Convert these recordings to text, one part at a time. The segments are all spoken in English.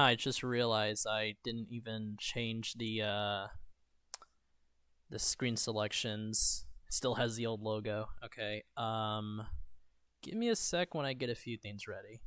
I just realized I didn't even change the screen selections. It still has the old logo. Okay. Give me a sec when I get a few things ready.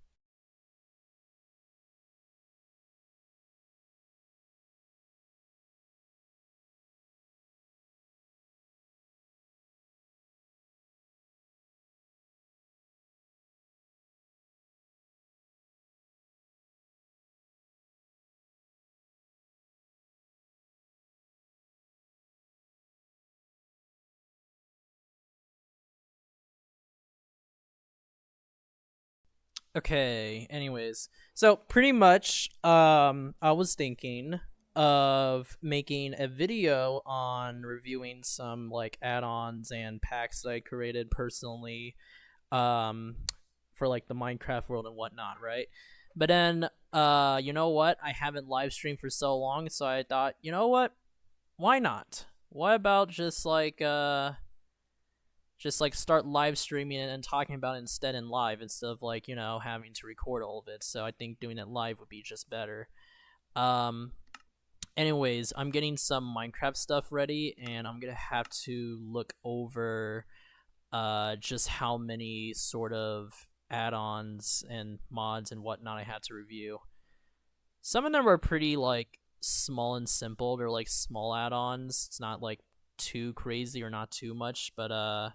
Okay, anyways. So pretty much I was thinking of making a video on reviewing some like add-ons and packs that I created personally um for like the Minecraft world and whatnot, right? But then you know what? I haven't live streamed for so long, so I thought, you know what? Why not? What about just like start live streaming it and talking about it instead in live instead of like having to record all of it. So I think doing it live would be just better. um Anyways, I'm getting some Minecraft stuff ready and I'm gonna have to look over just how many sort of add-ons and mods and whatnot I had to review. Some of them are pretty like small and simple. They're like small add-ons. It's not like too crazy or not too much, but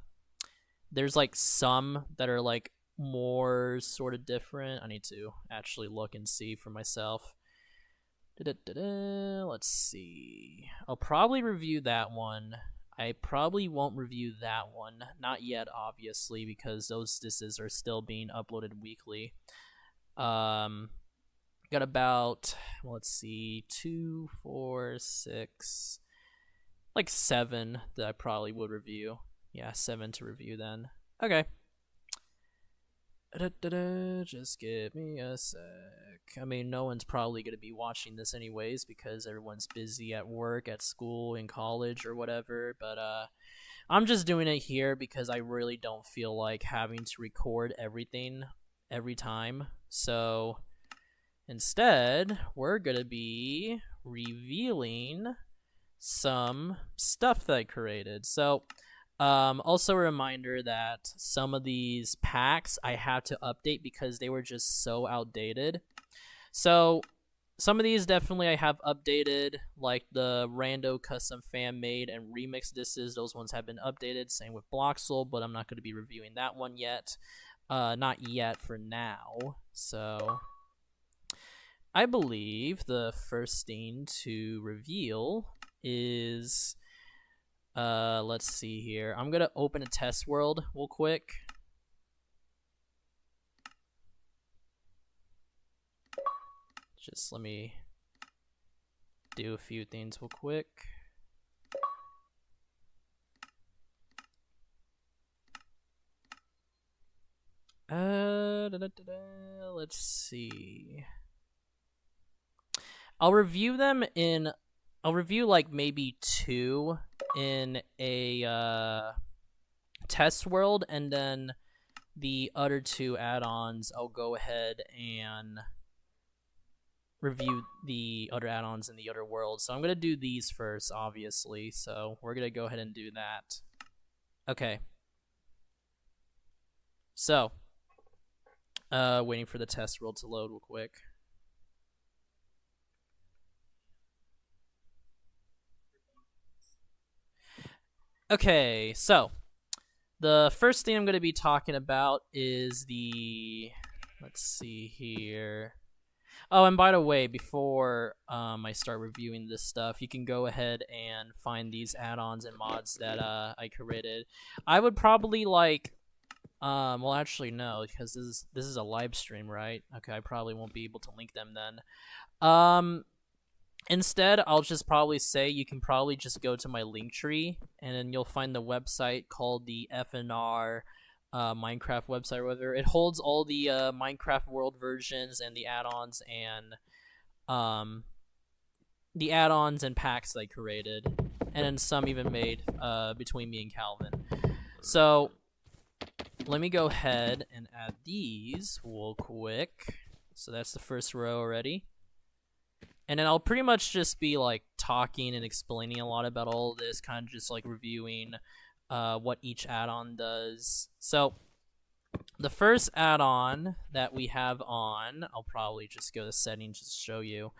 there's like some that are like more sort of different. I need to actually look and see for myself. Let's see. I'll probably review that one. I probably won't review that one. Not yet, obviously, because those disses are still being uploaded weekly. Got about, let's see, 2, 4, 6, like 7 that I probably would review. Yeah, 7 to review then. Okay. Just give me a sec. I mean, no one's probably going to be watching this anyways because everyone's busy at work, at school, in college, or whatever. But I'm just doing it here because I really don't feel like having to record everything every time. So instead, we're going to be revealing some stuff that I created. So also a reminder that some of these packs I have to update because they were just so outdated. So some of these definitely I have updated, like the rando custom fan made and remix disses. Those ones have been updated. Same with Bloxel, but I'm not going to be reviewing that one yet. Not yet for now. So I believe the first thing to reveal is let's see here. I'm gonna open a test world real quick. Just let me do a few things real quick. Let's see. I'll review them in. I'll review like maybe 2 in a test world, and then the other 2 add-ons I'll go ahead and review the other add-ons in the other world. So I'm gonna do these first, obviously. So we're gonna go ahead and do that. Okay. So, waiting for the test world to load real quick. Okay, so the first thing I'm going to be talking about is let's see here. Oh, and by the way, before I start reviewing this stuff, you can go ahead and find these add-ons and mods that I created. I would probably like, well, actually no, because this is a live stream, right? Okay, I probably won't be able to link them then. Instead, I'll just probably say you can probably just go to my link tree, and then you'll find the website called the FNR Minecraft website, or whatever. It holds all the Minecraft world versions and the add-ons and packs that I created, and then some even made between me and Calvin. So let me go ahead and add these real quick. So that's the first row already. And then I'll pretty much just be like talking and explaining a lot about all of this, kind of just like reviewing what each add-on does. So the first add-on that we have on, I'll probably just go to settings just to show you.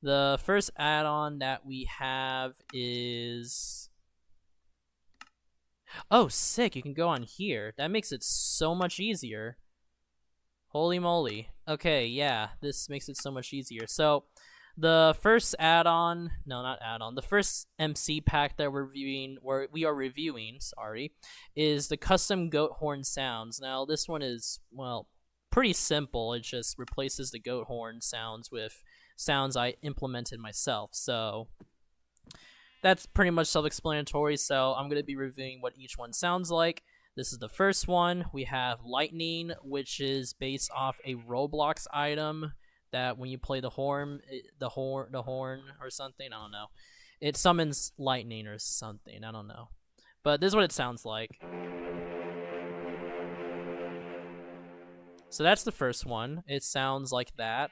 The first add-on that we have is... Oh, sick, you can go on here. That makes it so much easier. Holy moly. Okay, yeah, this makes it so much easier. So, the first add-on, no, not add-on, the first MC pack that we are reviewing, is the custom goat horn sounds. Now, this one is, well, pretty simple. It just replaces the goat horn sounds with sounds I implemented myself. So, that's pretty much self-explanatory, so I'm going to be reviewing what each one sounds like. This is the first one. We have Lightning, which is based off a Roblox item that when you play the horn or something, I don't know. It summons lightning or something, I don't know. But this is what it sounds like. So that's the first one. It sounds like that.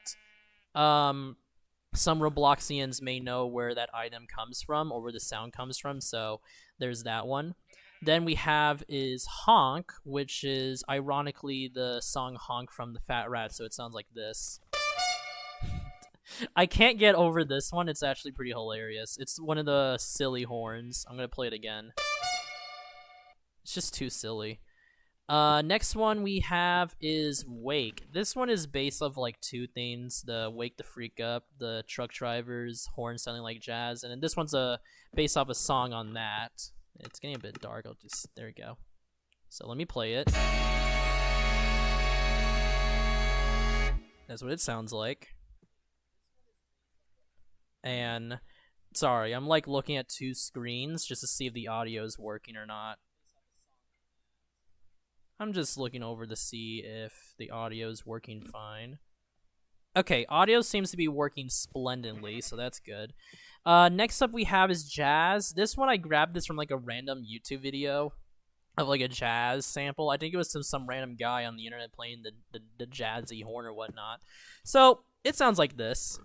Some Robloxians may know where that item comes from or where the sound comes from, so there's that one. Then we have is Honk, which is ironically the song Honk from the Fat Rat, so it sounds like this. I can't get over this one. It's actually pretty hilarious. It's one of the silly horns. I'm going to play it again. It's just too silly. Next one we have is Wake. This one is based off like two things: the Wake the Freak Up, the truck driver's horn sounding like jazz, and then this one's based off a song on that. It's getting a bit dark. There we go. So let me play it. That's what it sounds like. And sorry, I'm like looking at two screens just to see if the audio is working or not. I'm just looking over to see if the audio is working fine. Okay, audio seems to be working splendidly, so that's good. Next up we have is Jazz. This one I grabbed this from like a random YouTube video of like a jazz sample. I think it was some random guy on the internet playing the jazzy horn or whatnot. So it sounds like this.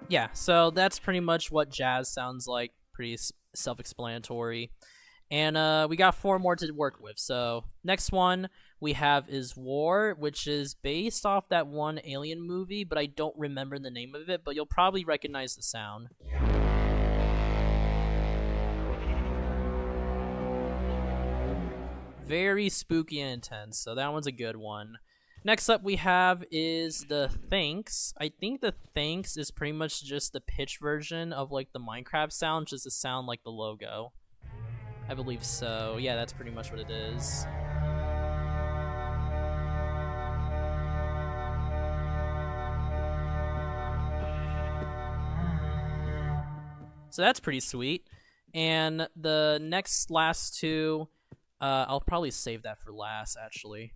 Yeah, so that's pretty much what jazz sounds like. Pretty self-explanatory. And we got 4 more to work with. So next one we have is War, which is based off that one Alien movie, but I don't remember the name of it, but you'll probably recognize the sound. Very spooky and intense, so that one's a good one. Next up we have is the Thanks. I think the Thanks is pretty much just the pitch version of like the Minecraft sound, just to sound like the logo. I believe so. Yeah, that's pretty much what it is. So that's pretty sweet. And the last two, I'll probably save that for last, actually.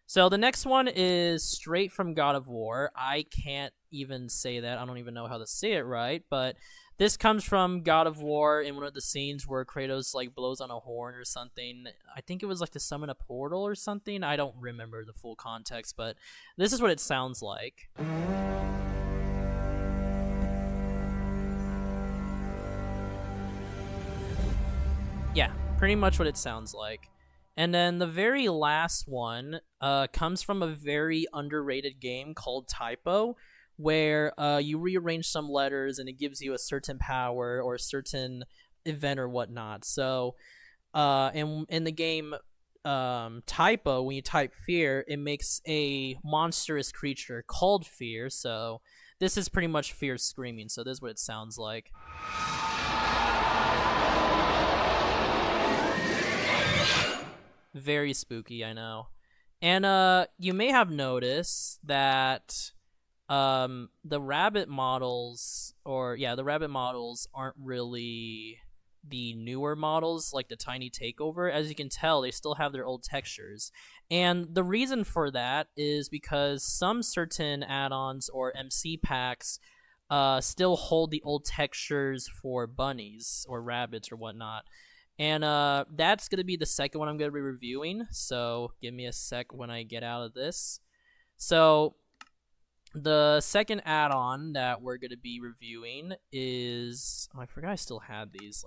So the next one is straight from God of War. I can't even say that. I don't even know how to say it right, but this comes from God of War in one of the scenes where Kratos like blows on a horn or something. I think it was like to summon a portal or something. I don't remember the full context, but this is what it sounds like. Yeah, pretty much what it sounds like. And then the very last one comes from a very underrated game called Typo, where you rearrange some letters and it gives you a certain power or a certain event or whatnot. So in the game Typo, when you type fear, it makes a monstrous creature called Fear. So this is pretty much Fear screaming. So this is what it sounds like. Very spooky, I know. And you may have noticed that the rabbit models aren't really the newer models like the Tiny Takeover. As you can tell, they still have their old textures. And the reason for that is because some certain add-ons or MC packs still hold the old textures for bunnies or rabbits or whatnot. And that's gonna be the second one I'm gonna be reviewing. So give me a sec when I get out of this. So the second add-on that we're gonna be reviewing is I forgot I still had these.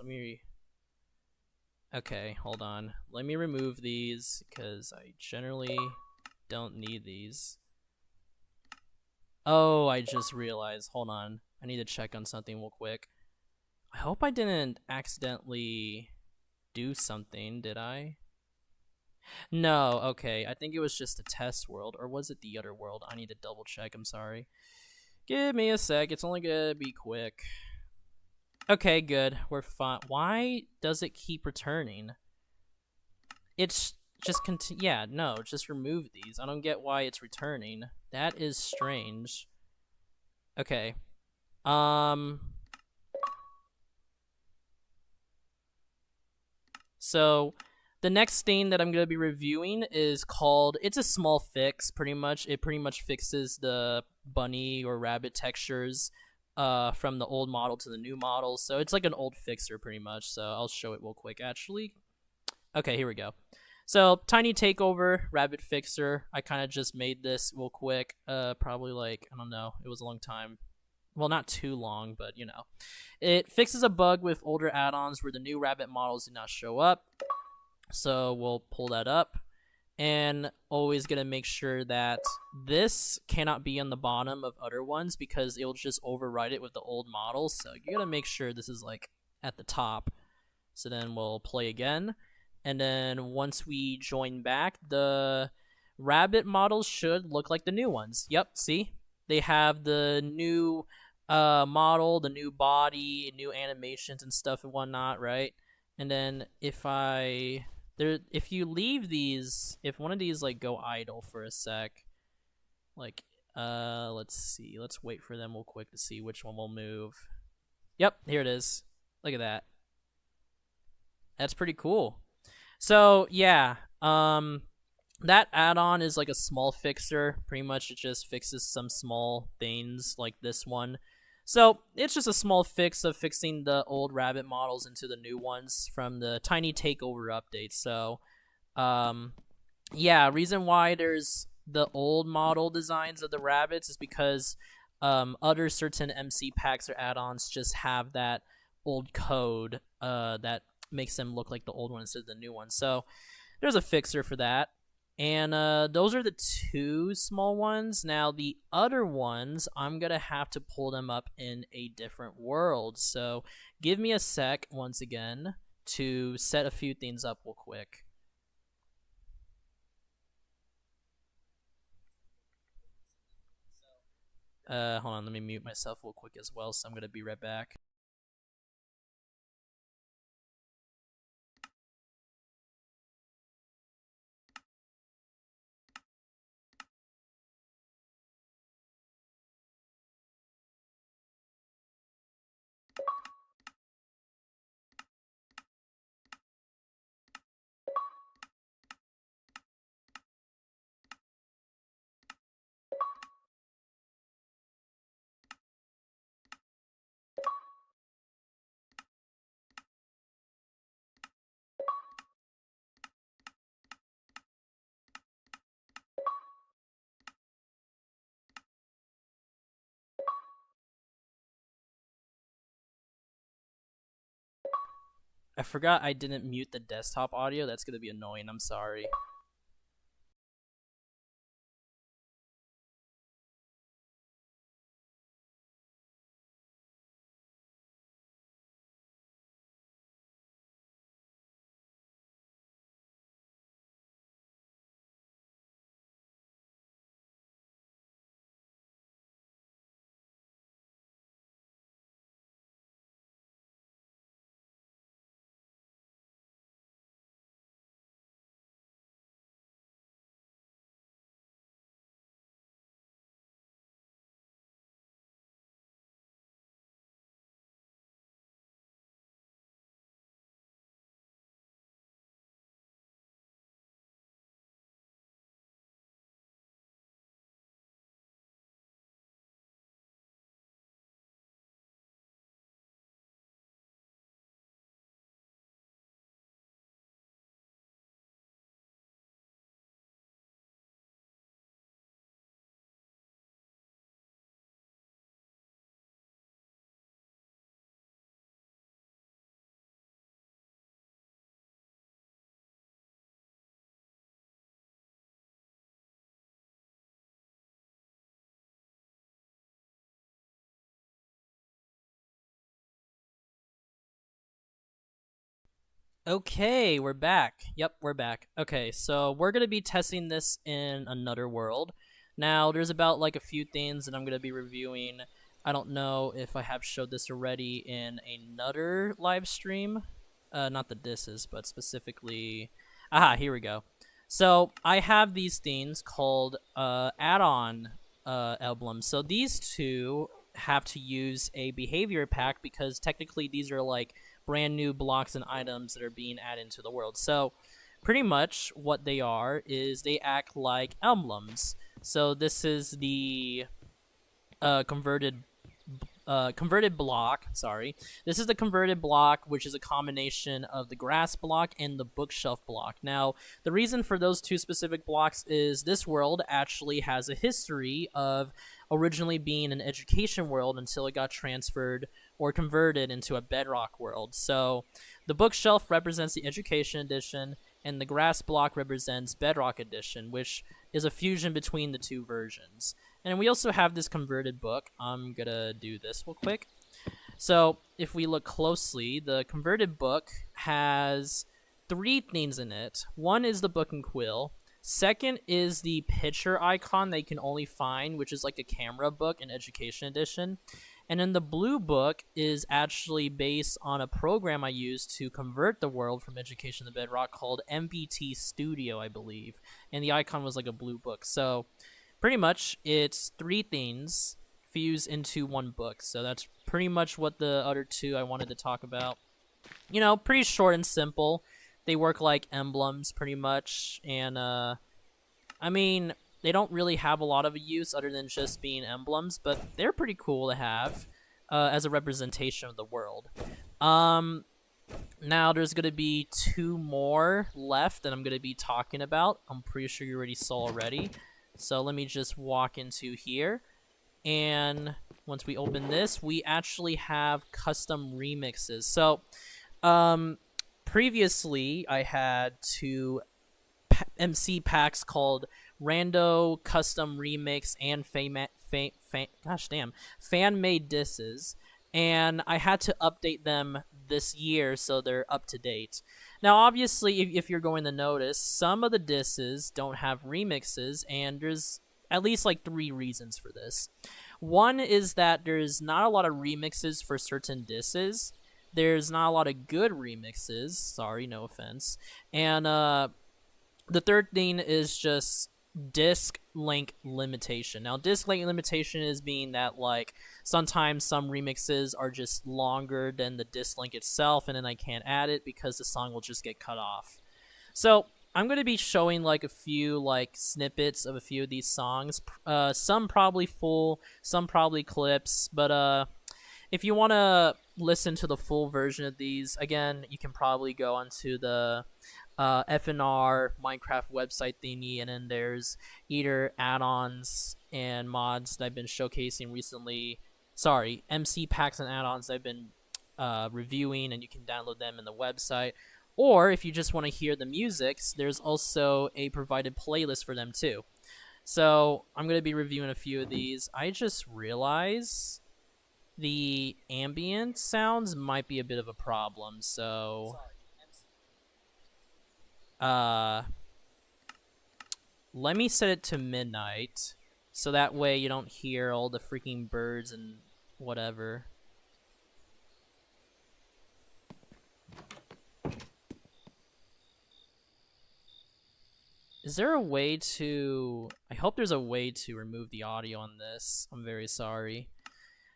Okay, hold on. Let me remove these because I generally don't need these. Oh, I just realized. Hold on. I need to check on something real quick. I hope I didn't accidentally do something, did I? No, okay. I think it was just a test world, or was it the other world? I need to double check, I'm sorry. Give me a sec, it's only gonna be quick. Okay, good. We're fine. Why does it keep returning? It's just yeah, no, just remove these. I don't get why it's returning. That is strange. Okay. So the next thing that I'm going to be reviewing is called, it's a small fix pretty much. It pretty much fixes the bunny or rabbit textures from the old model to the new model. So it's like an old fixer pretty much. So I'll show it real quick actually. Okay, here we go. So tiny takeover rabbit fixer. I kind of just made this real quick. Probably like, I don't know, it was a long time. Well, not too long, but you know. It fixes a bug with older add-ons where the new rabbit models do not show up. So we'll pull that up. And always going to make sure that this cannot be on the bottom of other ones because it'll just override it with the old models. So you got to make sure this is like at the top. So then we'll play again. And then once we join back, the rabbit models should look like the new ones. Yep, see? They have the new model, the new body, new animations and stuff and whatnot, right? And then if you leave these, if one of these like go idle for a sec, like let's see, let's wait for them real quick to see which one will move. Yep, here it is. Look at that. That's pretty cool. So yeah, that add-on is like a small fixer. Pretty much it just fixes some small things like this one. So it's just a small fix of fixing the old rabbit models into the new ones from the tiny takeover update. So yeah, reason why there's the old model designs of the rabbits is because other certain MC packs or add-ons just have that old code that makes them look like the old one instead of the new one. So there's a fixer for that. And those are the two small ones. Now the other ones, I'm going to have to pull them up in a different world. So give me a sec once again to set a few things up real quick. Hold on, let me mute myself real quick as well. So I'm going to be right back. I forgot I didn't mute the desktop audio. That's going to be annoying. I'm sorry. Okay, we're back. Yep, we're back. Okay, so we're gonna be testing this in another world. Now, there's about like a few things that I'm gonna be reviewing. I don't know if I have showed this already in another live stream. Not the disses, but specifically. Aha, here we go. So I have these things called add-on emblems. So these two have to use a behavior pack because technically these are like brand new blocks and items that are being added into the world. So pretty much what they are is they act like emblems. So this is the converted block. Sorry, this is the converted block, which is a combination of the grass block and the bookshelf block. Now, the reason for those two specific blocks is this world actually has a history of originally being an education world until it got transferred or converted into a bedrock world. So, the bookshelf represents the education edition, and the grass block represents bedrock edition, which is a fusion between the two versions. And we also have this converted book. I'm gonna do this real quick. So if we look closely, the converted book has three things in it. One is the book and quill. Second is the picture icon that you can only find, which is like a camera book in Education Edition. And then the blue book is actually based on a program I used to convert the world from Education to Bedrock called MBT Studio, I believe. And the icon was like a blue book. So pretty much it's three things fused into one book. So that's pretty much what the other two I wanted to talk about. You know, pretty short and simple. They work like emblems pretty much. And I mean, they don't really have a lot of a use other than just being emblems, but they're pretty cool to have as a representation of the world. Now there's going to be two more left that I'm going to be talking about. I'm pretty sure you already saw already. So let me just walk into here. And once we open this, we actually have custom remixes. So previously I had two MC packs called Rando Custom Remix and fan made disses, and I had to update them this year so they're up to date. Now, obviously, if you're going to notice, some of the disses don't have remixes, and there's at least like three reasons for this. One is that there's not a lot of remixes for certain disses. There's not a lot of good remixes. Sorry, no offense. And the third thing is just disc length limitation. Now, disc length limitation is being that like sometimes some remixes are just longer than the disc length itself, and then I can't add it because the song will just get cut off. So I'm going to be showing like a few like snippets of a few of these songs. Some probably full, some probably clips, but if you want to listen to the full version of these, again, you can probably go onto the FNR Minecraft website thingy, and then there's either add-ons and mods that I've been showcasing recently. Sorry, MC packs and add-ons I've been reviewing, and you can download them in the website. Or if you just want to hear the musics, there's also a provided playlist for them too. So I'm going to be reviewing a few of these. I just realized the ambient sounds might be a bit of a problem, so let me set it to midnight so that way you don't hear all the freaking birds and whatever. Is there a way to... I hope there's a way to remove the audio on this. I'm very sorry.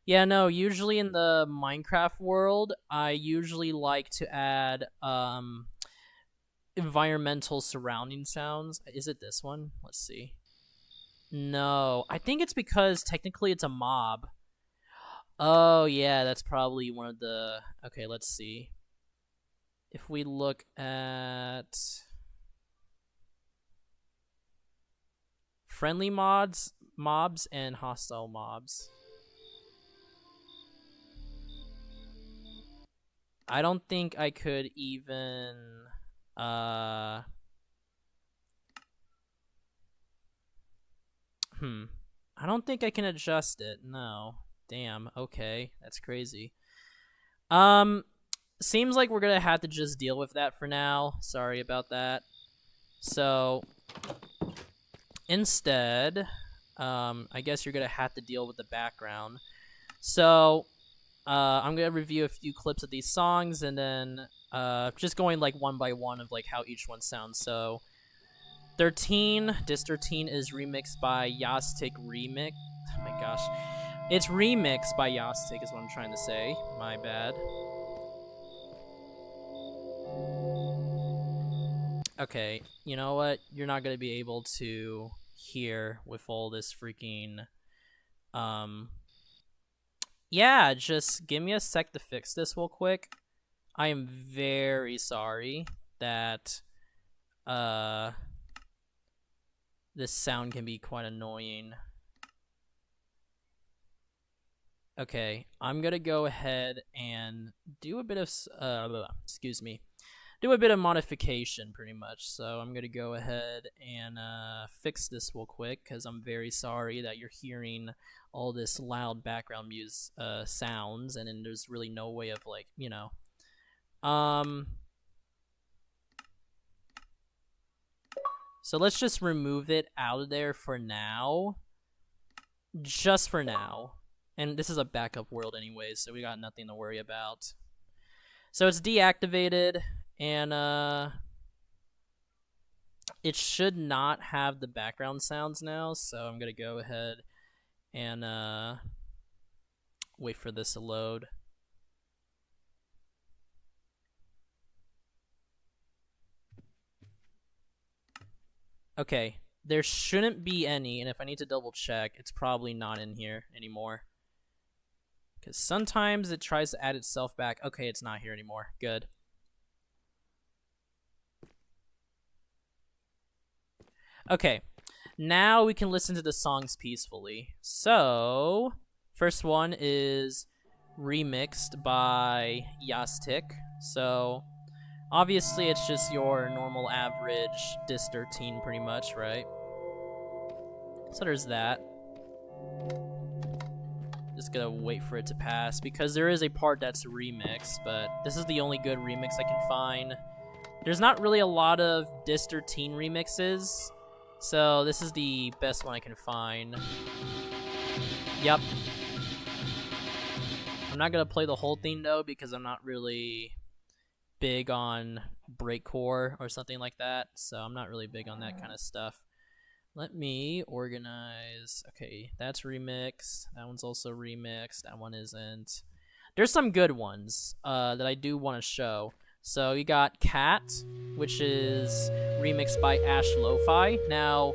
Yeah, no, usually in the Minecraft world, I usually like to add environmental surrounding sounds. Is it this one? Let's see. No, I think it's because technically it's a mob. Oh, yeah, that's probably one of the... Okay, let's see. If we look at... friendly mobs and hostile mobs. I don't think I could even I don't think I can adjust it. No. Damn. Okay. That's crazy. seems like we're gonna have to just deal with that for now. Sorry about that. So instead, I guess you're gonna have to deal with the background. So I'm gonna review a few clips of these songs and then just going like one by one of like how each one sounds. So 13, Dis 13 is remixed by Yastik Remix. Oh my gosh. It's remixed by Yastik is what I'm trying to say. My bad. Okay, you know what? You're not gonna be able to hear with all this freaking yeah, just give me a sec to fix this real quick. I am very sorry that this sound can be quite annoying. Okay, I'm gonna go ahead and do a bit of excuse me, do a bit of modification pretty much. So I'm gonna go ahead and fix this real quick because I'm very sorry that you're hearing all this loud background music sounds, and then there's really no way of like, you know, so let's just remove it out of there for now, just for now. And this is a backup world anyways, so we got nothing to worry about. So it's deactivated, and it should not have the background sounds now, so I'm gonna go ahead and wait for this to load. Okay, there shouldn't be any, and if I need to double check, it's probably not in here anymore. Because sometimes it tries to add itself back. Okay, it's not here anymore. Good. Okay, now we can listen to the songs peacefully. So, first one is remixed by Yastik. So, obviously it's just your normal average Dis 13 pretty much, right? So there's that. Just gonna wait for it to pass because there is a part that's remixed, but this is the only good remix I can find. There's not really a lot of Dis 13 remixes, so this is the best one I can find. Yep. I'm not gonna play the whole thing though because I'm not really big on breakcore or something like that, so I'm not really big on that kind of stuff. Let me organize. Okay, that's remixed. That one's also remixed. That one isn't. There's some good ones that I do want to show. So you got Cat, which is remixed by Ash Lo-Fi. Now,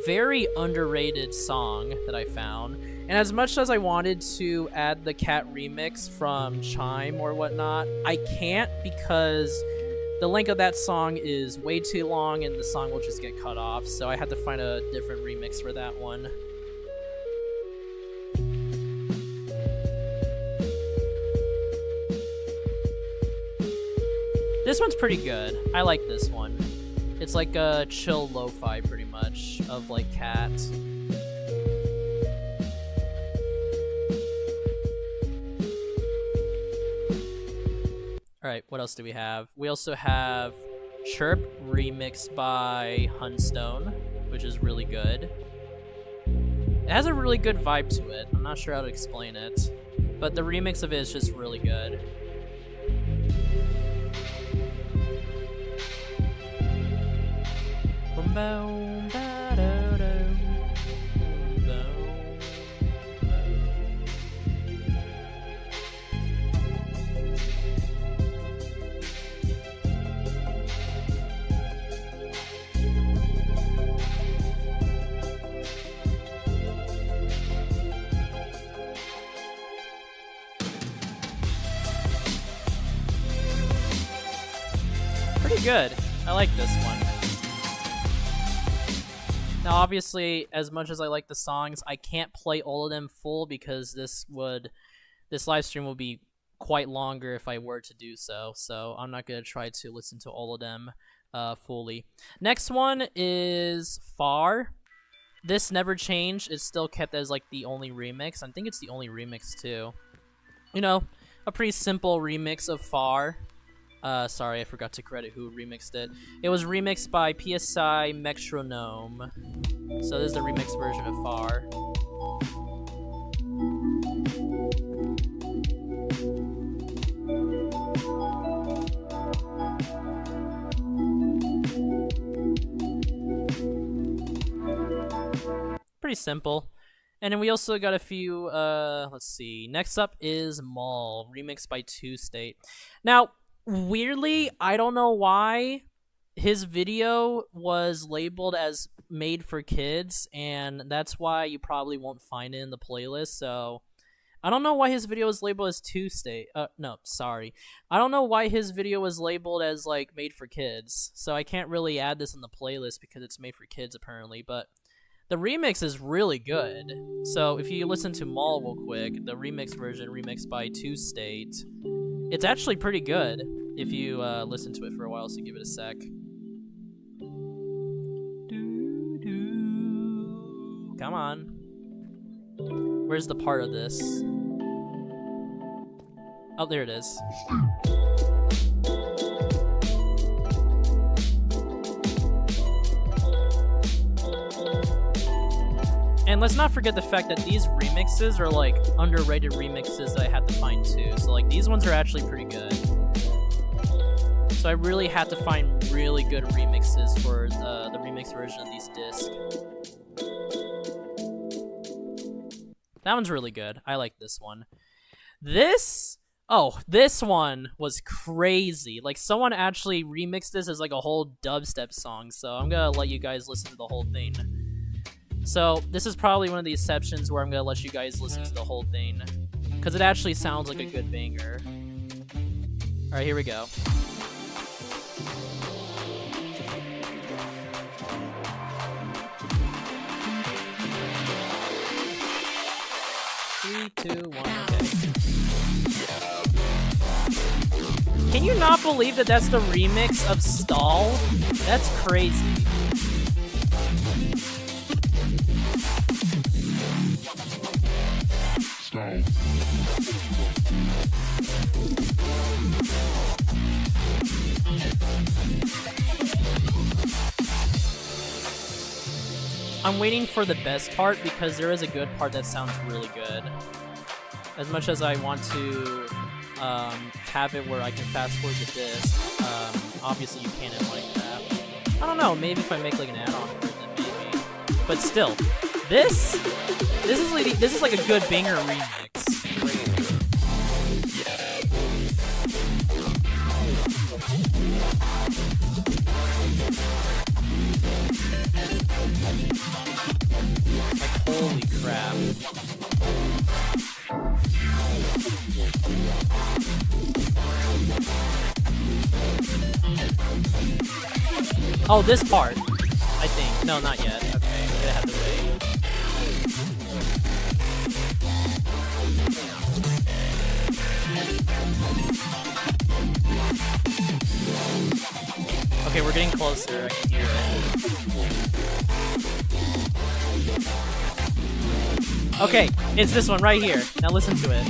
very underrated song that I found. And as much as I wanted to add the Cat remix from Chime or whatnot, I can't because the length of that song is way too long and the song will just get cut off, so I had to find a different remix for that one. This one's pretty good. I like this one. It's like a chill lo-fi pretty much of like Cat. Alright, what else do we have? We also have Chirp remixed by Hunstone, which is really good. It has a really good vibe to it. I'm not sure how to explain it, but the remix of it is just really good. Pretty good. I like this one. Now, obviously, as much as I like the songs, I can't play all of them full because this live stream will be quite longer if I were to do so. So I'm not gonna try to listen to all of them fully. Next one is Far. This never changed. It's still kept as like the only remix. I think it's the only remix too. You know, a pretty simple remix of Far. Sorry, I forgot to credit who remixed it. It was remixed by PSI Metronome. So this is the remixed version of Far. Pretty simple. And then we also got a few, let's see. Next up is Mall, remixed by Two State. Now, weirdly, I don't know why his video was labeled as made for kids, and that's why you probably won't find it in the playlist. So I don't know why his video was labeled as Two State. No, sorry. I don't know why his video was labeled as like made for kids. So I can't really add this in the playlist because it's made for kids apparently, but the remix is really good. So if you listen to Mall real quick, the remix version, remixed by Two State, it's actually pretty good if you listen to it for a while, so give it a sec. Come on. Where's the part of this? Oh, there it is. And let's not forget the fact that these remixes are like underrated remixes that I had to find too. So like these ones are actually pretty good. So I really had to find really good remixes for the remix version of these discs. That one's really good. I like this one. This one was crazy. Like someone actually remixed this as like a whole dubstep song. So I'm gonna let you guys listen to the whole thing. So this is probably one of the exceptions where I'm gonna let you guys listen to the whole thing, because it actually sounds like a good banger. Alright, here we go. Three, two, one, okay. Can you not believe that that's the remix of Stall? That's crazy. I'm waiting for the best part because there is a good part that sounds really good. As much as I want to have it where I can fast forward the disc, obviously you can't in Minecraft. I don't know, maybe if I make like an add-on for it, then maybe. But still, this is like a good banger remix. Like, holy crap. Oh, this part, I think. No, not yet. Okay, I'm gonna have to wait. Okay, we're getting closer. I can hear it. Okay, it's this one right here. Now listen to it.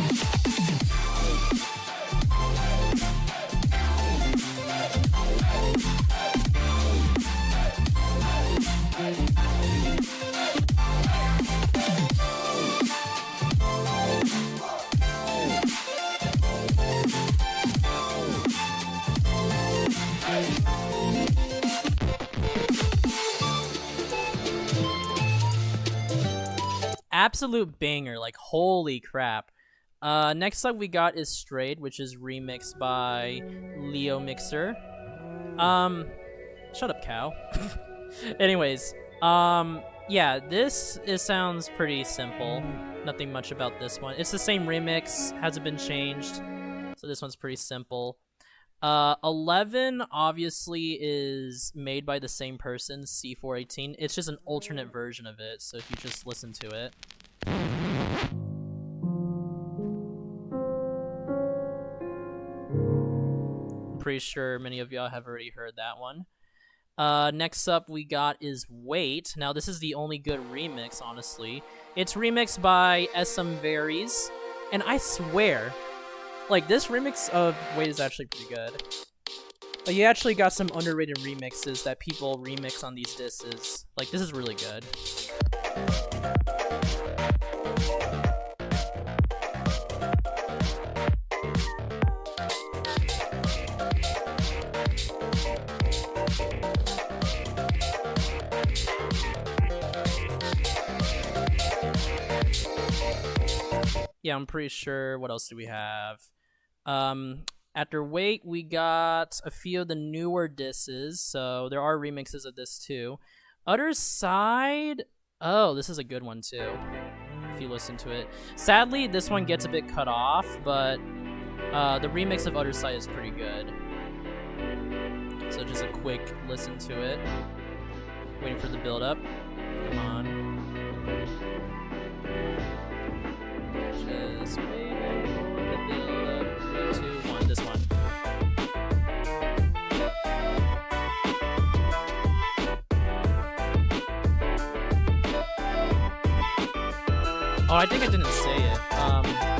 Absolute banger, like holy crap. Next up we got is Strayed, which is remixed by Leo Mixer. Shut up, cow. Anyways, yeah, it sounds pretty simple. Nothing much about this one. It's the same remix, hasn't been changed. So this one's pretty simple. 11 obviously is made by the same person, C418. It's just an alternate version of it, so if you just listen to it. I'm pretty sure many of y'all have already heard that one. Next up we got is Wait. Now this is the only good remix, honestly. It's remixed by SM Varies, and I swear Like, this remix of Wait is actually pretty good. Like, you actually got some underrated remixes that people remix on these disses. Like, this is really good. Yeah, I'm pretty sure. What else do we have? After Wait, we got a few of the newer disses, so there are remixes of this too. Other Side, oh, this is a good one too, if you listen to it. Sadly, this one gets a bit cut off, but the remix of Other Side is pretty good. So just a quick listen to it. Waiting for the build up. Come on. Just waiting for the build up. 3, 2, 1. This one. Oh, I think I didn't say it.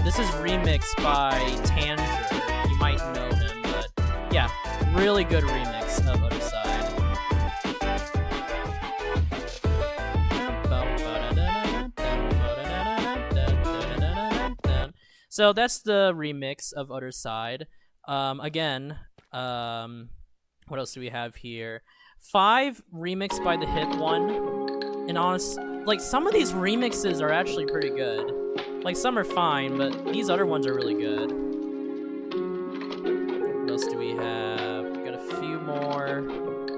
This is remixed by Tanger. You might know him, but yeah, really good remix of Other Side. So that's the remix of Other Side. Again, what else do we have here? 5 remixed by the Hit One. And honest, like, some of these remixes are actually pretty good. Like, some are fine, but these other ones are really good. What else do we have? We got a few more.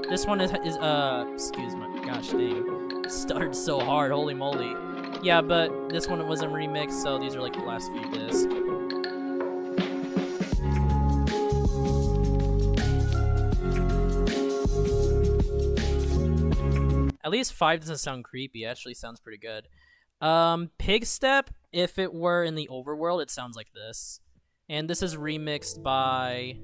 This one is excuse me, gosh dang. Stuttered so hard, holy moly. Yeah, but this one wasn't remixed, so these are like the last few discs. At least 5 doesn't sound creepy. It actually sounds pretty good. Pig Step, if it were in the overworld, it sounds like this. And this is remixed by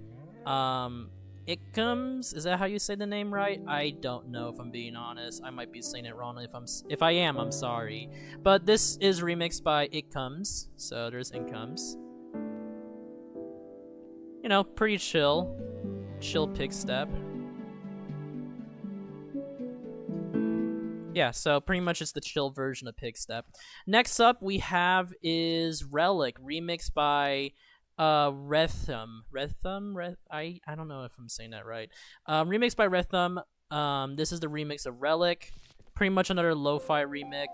Ickums. Is that how you say the name right? I don't know, if I'm being honest. I might be saying it wrong. If I am, I'm sorry. But this is remixed by Ickums. So there's Incomes. You know, pretty chill. Chill Pig Step. Yeah, so pretty much it's the chill version of Pig Step. Next up we have is Relic, remixed by Rethum. I don't know if I'm saying that right. Remixed by Rethum. This is the remix of Relic. Pretty much another lo-fi remix,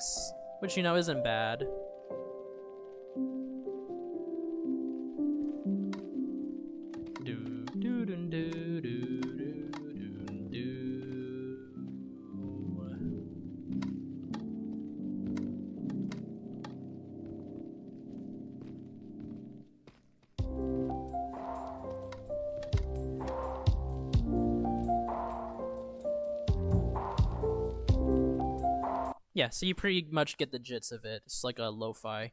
which, you know, isn't bad. Yeah, so you pretty much get the gist of it. It's like a lo-fi.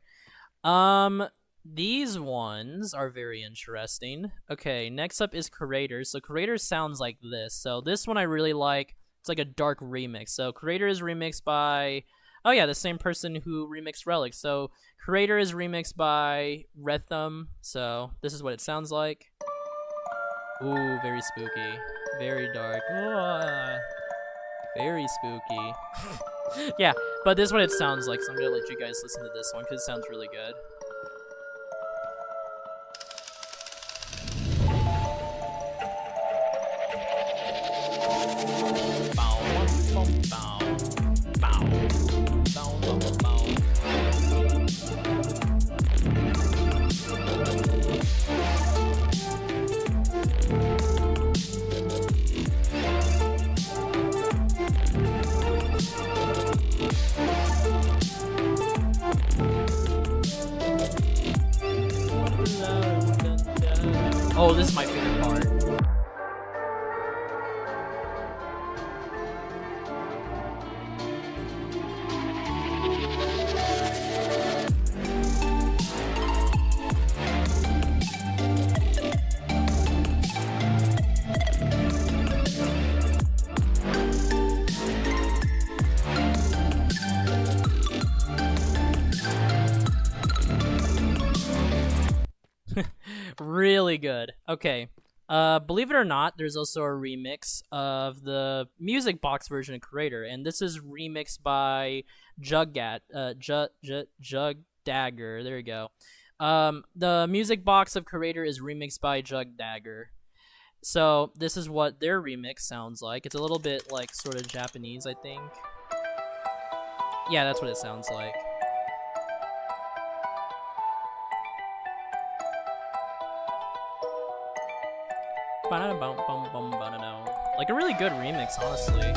These ones are very interesting. Okay, next up is Creators. So Creators sounds like this. So this one I really like. It's like a dark remix. So Creator is remixed by, oh yeah, the same person who remixed Relic. So Creator is remixed by Rethum. So this is what it sounds like. Ooh, very spooky. Very dark. Very spooky. Yeah, but this is what it sounds like, so I'm gonna let you guys listen to this one because it sounds really good. Oh, this is my favorite part. good. Okay. Believe it or not, there's also a remix of the music box version of Creator, and this is remixed by Jug Dagger. There you go. The music box of Creator is remixed by Jug Dagger. So this is what their remix sounds like. It's a little bit like sort of Japanese, I think. Yeah, that's what it sounds like. Like a really good remix, honestly.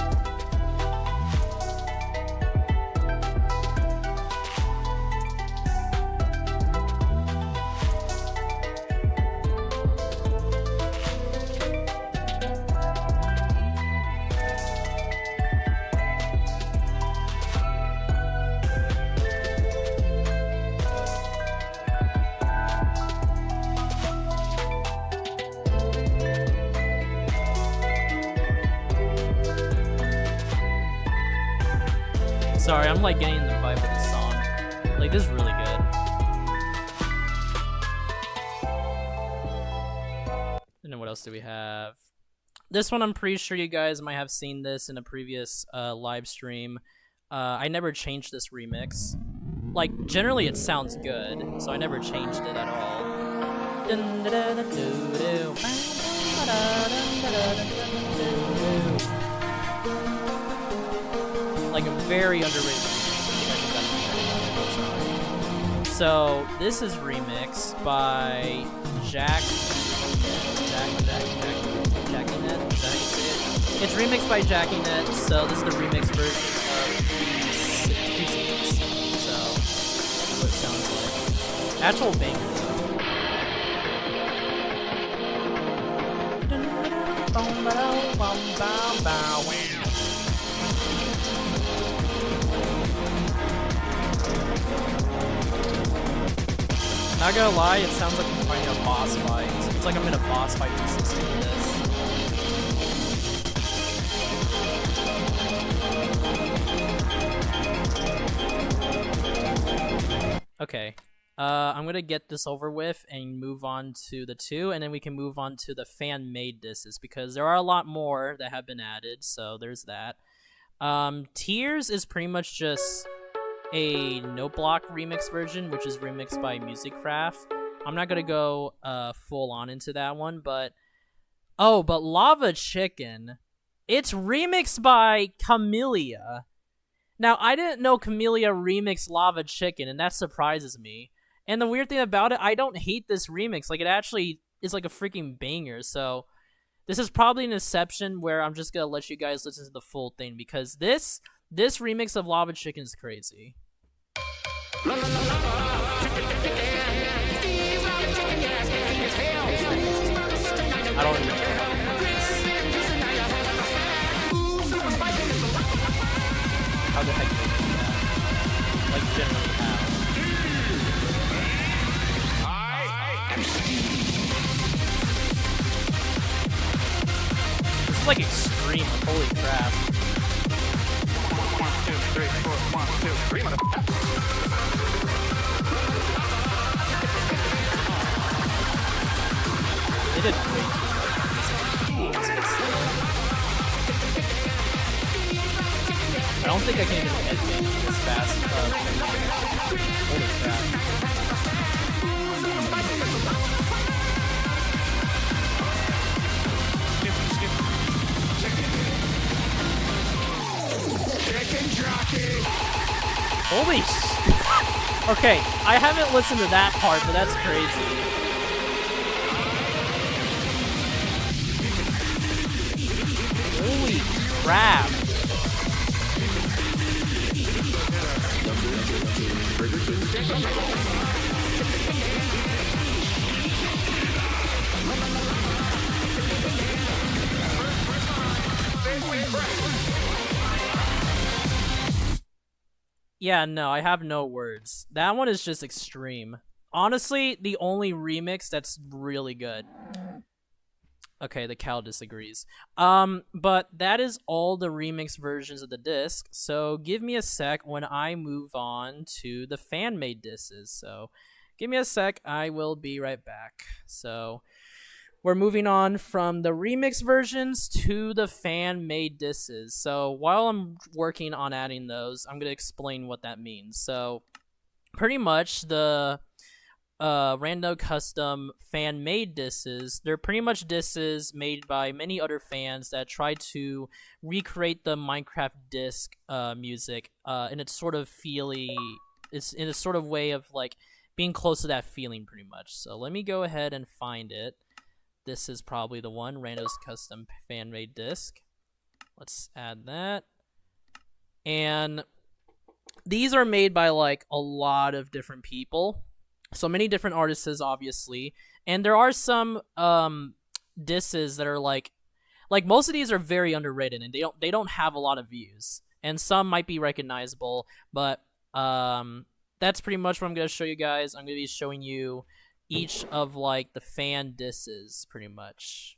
Sorry, I'm like getting the vibe of this song. Like, this is really good. And then what else do we have? This one, I'm pretty sure you guys might have seen this in a previous live stream. I never changed this remix. Like, generally it sounds good, so I never changed it at all. Like a very underrated remix. So this is remixed by Jackinet. It's remixed by Jackinet. So this is the remix version of P6. So that's what it sounds like. Actual banger though. Not gonna lie, it sounds like I'm fighting a boss fight. It's like I'm in a boss fight just listening to this. Okay. I'm gonna get this over with and move on to the 2, and then we can move on to the fan-made disses, because there are a lot more that have been added, so there's that. Tears is pretty much just a note block remix version, which is remixed by Musicraft. I'm not gonna go full on into that one, but Lava Chicken, it's remixed by Camellia. Now, I didn't know Camellia remixed Lava Chicken, and that surprises me. And the weird thing about it, I don't hate this remix. Like, it actually is like a freaking banger. So this is probably an exception where I'm just gonna let you guys listen to the full thing, because this remix of Lava Chicken is crazy. I don't even know how the heck do they do that? Like, generally how? This is like extreme, like, holy crap. 1, 2, 3, 4, 1, 2, 3, They did great. I don't think I can even headbang this fast. Holy crap. Holy sh... Okay, I haven't listened to that part, but that's crazy. Holy crap. Yeah, no, I have no words. That one is just extreme. Honestly, the only remix that's really good. Okay, the cow disagrees. But that is all the remix versions of the disc. So give me a sec when I move on to the fan-made discs. So give me a sec. I will be right back. So we're moving on from the remix versions to the fan-made disses. So while I'm working on adding those, I'm going to explain what that means. So pretty much the rando custom fan-made disses, they're pretty much disses made by many other fans that try to recreate the Minecraft disc music in its sort of it's in a sort of way of like being close to that feeling pretty much. So let me go ahead and find it. This is probably the one, Rando's custom fan-made disc. Let's add that. And these are made by like a lot of different people. So many different artists, obviously. And there are some disses that are like most of these are very underrated and they don't have a lot of views. And some might be recognizable, but that's pretty much what I'm going to show you guys. I'm going to be showing you each of like the fan disses pretty much,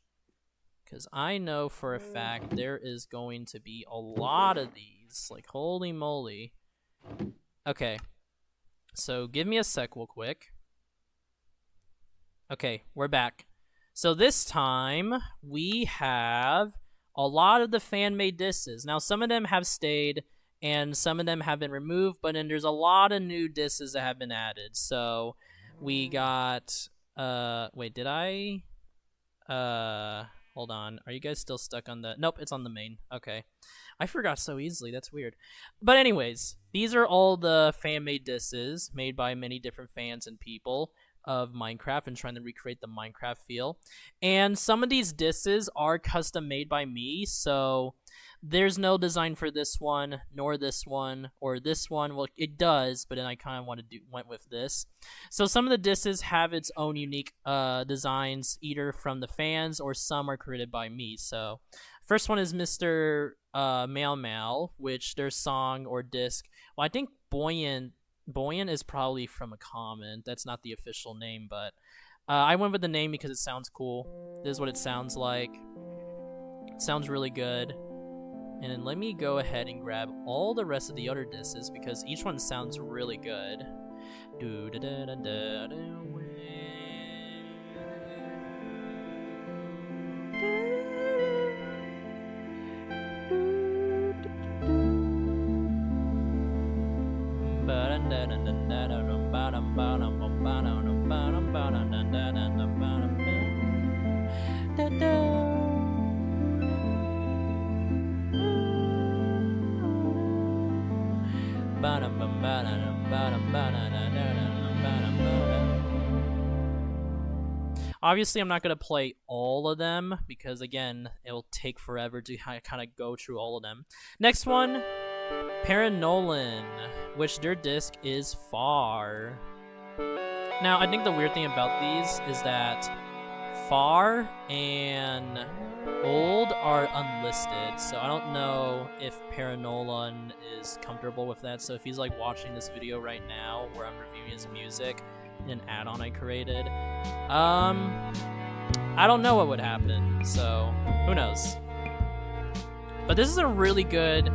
because I know for a fact there is going to be a lot of these. Like, holy moly. Okay, so give me a sec real quick. Okay, we're back. So this time we have a lot of the fan-made disses. Now some of them have stayed and some of them have been removed, but then there's a lot of new disses that have been added. So we got wait, did I hold on, are you guys still stuck on the nope, it's on the main. Okay, I forgot so easily, that's weird. But anyways, these are all the fan-made disses made by many different fans and people of Minecraft and trying to recreate the Minecraft feel. And some of these disses are custom made by me, so there's no design for this one, nor this one, or this one. Well, it does, but then I kind of went with this. So some of the disses have its own unique designs, either from the fans or some are created by me. So first one is Mr. Mail Mail, which their song or disc, well, I think Buoyant is probably from a comment. That's not the official name, but I went with the name because it sounds cool. This is what it sounds like. It sounds really good. And then let me go ahead and grab all the rest of the other disses because each one sounds really good. Obviously, I'm not going to play all of them because, again, it'll take forever to kind of go through all of them. Next one, Paranolan, which their disc is Far. Now, I think the weird thing about these is that Far and Old are unlisted, so I don't know if Paranolan is comfortable with that. So if he's like watching this video right now where I'm reviewing his music, an add-on I created, I don't know what would happen, so who knows. But this is a really good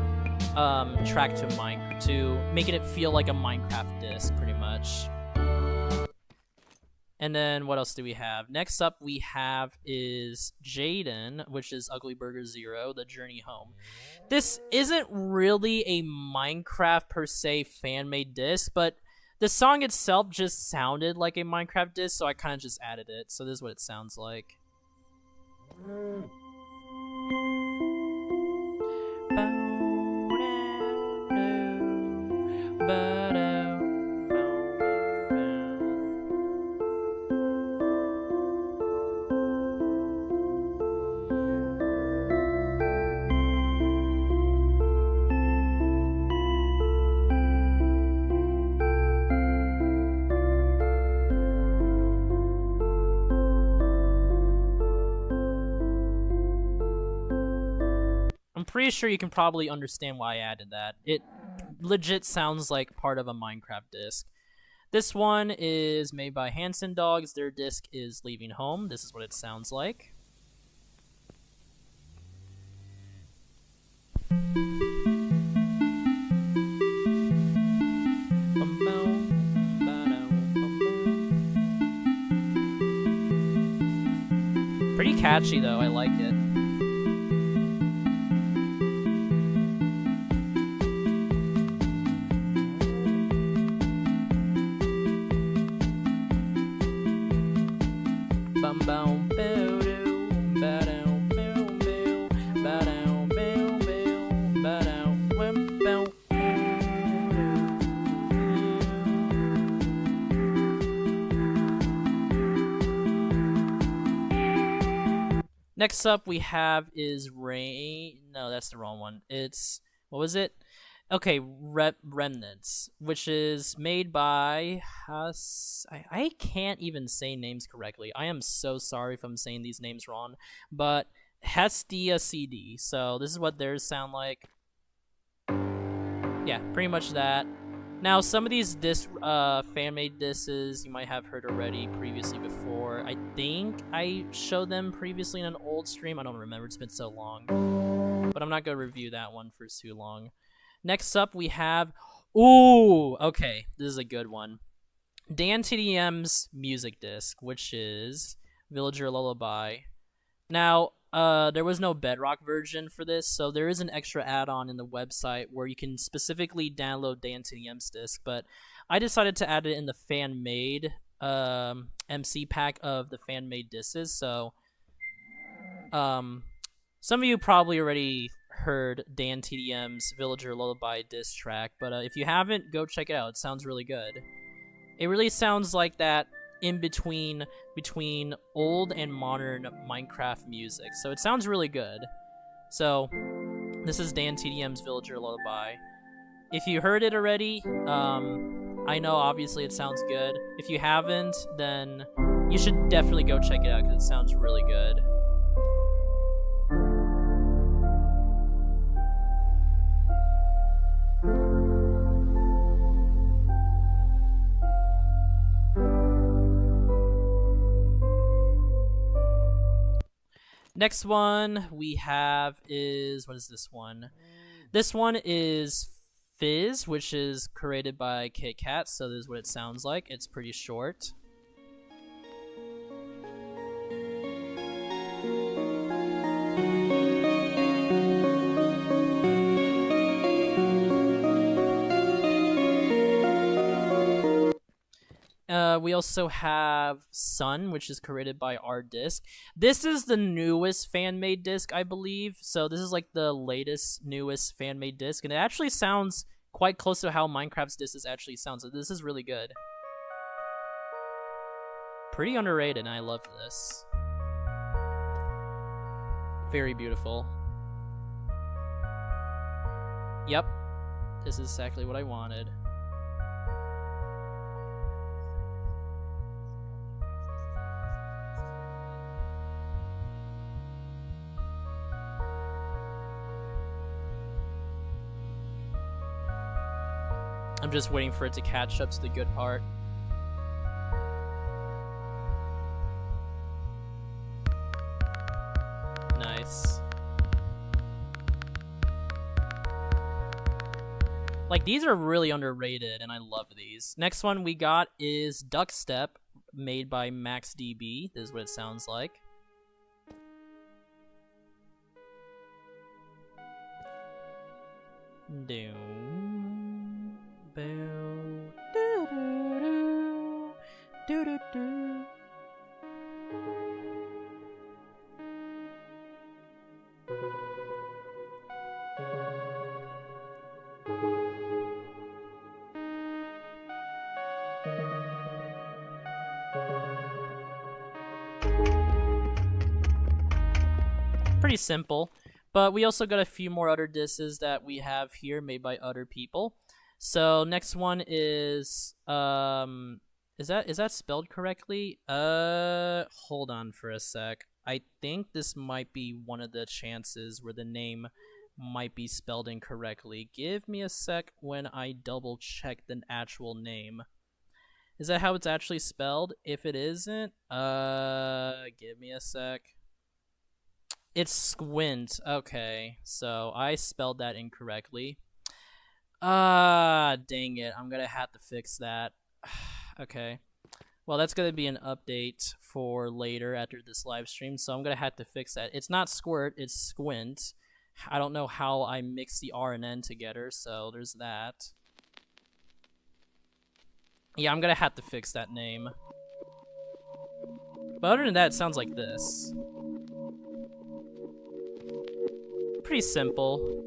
track to making it feel like a Minecraft disc, pretty much. And then what else do we have? Next up we have is Jaden, which is Ugly Burger Zero, The Journey Home. This isn't really a Minecraft per se fan-made disc, but the song itself just sounded like a Minecraft disc, so I kind of just added it. So this is what it sounds like. Pretty sure you can probably understand why I added that. It legit sounds like part of a Minecraft disc. This one is made by Hanson Dogs. Their disc is Leaving Home. This is what it sounds like. catchy though. I like it. Bum bum bow doo, ba down bow bow, ba down bow bow, ba down wim bow. Next up we have is Rain. No, that's the wrong one. It's what was it? Okay, Remnants, which is made by I can't even say names correctly. I am so sorry if I'm saying these names wrong, but Hestia CD. So this is what theirs sound like. Yeah, pretty much that. Now, some of these fan-made disses you might have heard already previously before. I think I showed them previously in an old stream. I don't remember. It's been so long. But I'm not going to review that one for too long. Next up, we have... Ooh! Okay, this is a good one. Dan TDM's music disc, which is Villager Lullaby. Now, there was no Bedrock version for this, so there is an extra add-on in the website where you can specifically download Dan TDM's disc, but I decided to add it in the fan-made MC pack of the fan-made discs, so some of you probably already heard Dan TDM's Villager Lullaby disc track, but if you haven't, go check it out. It sounds really good. It really sounds like that in between old and modern Minecraft music, so it sounds really good. So this is Dan TDM's Villager Lullaby. If you heard it already, I know obviously it sounds good. If you haven't, then you should definitely go check it out because it sounds really good. Next one we have is, what is this one? This one is Fizz, which is created by Kit Kat, so this is what it sounds like. It's pretty short. We also have Sun, which is created by our disc. This is the newest fan-made disc, I believe. So this is like the latest, newest fan-made disc, and it actually sounds quite close to how Minecraft's discs actually sound. So this is really good. Pretty underrated, and I love this. Very beautiful. Yep, this is exactly what I wanted. I'm just waiting for it to catch up to the good part. Nice. Like, these are really underrated, and I love these. Next one we got is Duckstep, made by MaxDB. This is what it sounds like. Pretty simple, but we also got a few more other disses that we have here made by other people. So next one is that spelled correctly? Hold on for a sec. I think this might be one of the chances where the name might be spelled incorrectly. Give me a sec when I double check the actual name. Is that how it's actually spelled? If it isn't, give me a sec. It's Squint. Okay, so I spelled that incorrectly. Dang it. I'm gonna have to fix that. Okay. Well, that's going to be an update for later after this live stream, so I'm going to have to fix that. It's not Squirt, it's Squint. I don't know how I mix the R and N together, so there's that. Yeah, I'm going to have to fix that name. But other than that, it sounds like this. Pretty simple.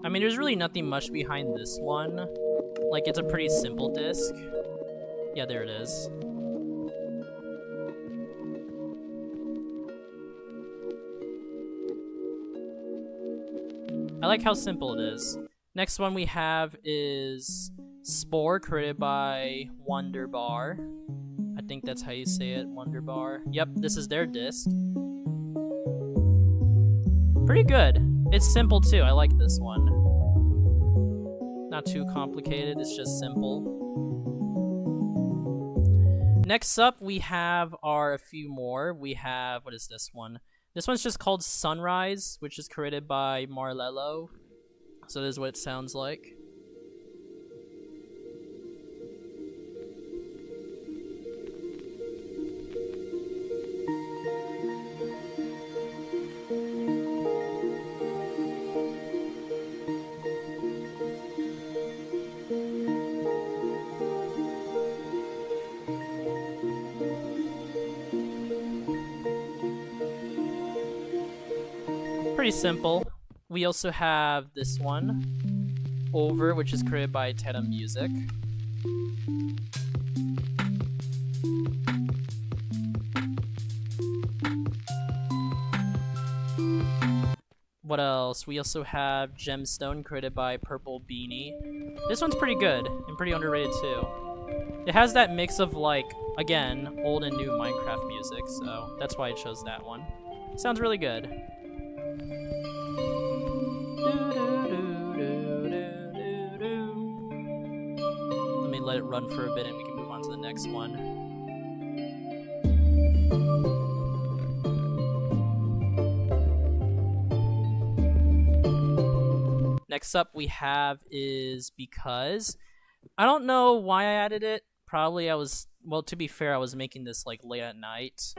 I mean, there's really nothing much behind this one. Like, it's a pretty simple disc. Yeah, there it is. I like how simple it is. Next one we have is Spore, created by Wonderbar. I think that's how you say it, Wonderbar. Yep, this is their disc. Pretty good. It's simple too, I like this one. Not too complicated, it's just simple. Next up, we have a few more. We have, what is this one? This one's just called Sunrise, which is created by Marlello. So this is what it sounds like. Pretty simple. We also have this one, Over, which is created by Teta Music. What else? We also have Gemstone, created by Purple Beanie. This one's pretty good and pretty underrated too. It has that mix of, like, again, old and new Minecraft music, so that's why I chose that one. Sounds really good. Let me let it run for a bit and we can move on to the next one. Next up we have is Because. I don't know why I added it. Probably well, to be fair, I was making this like late at night.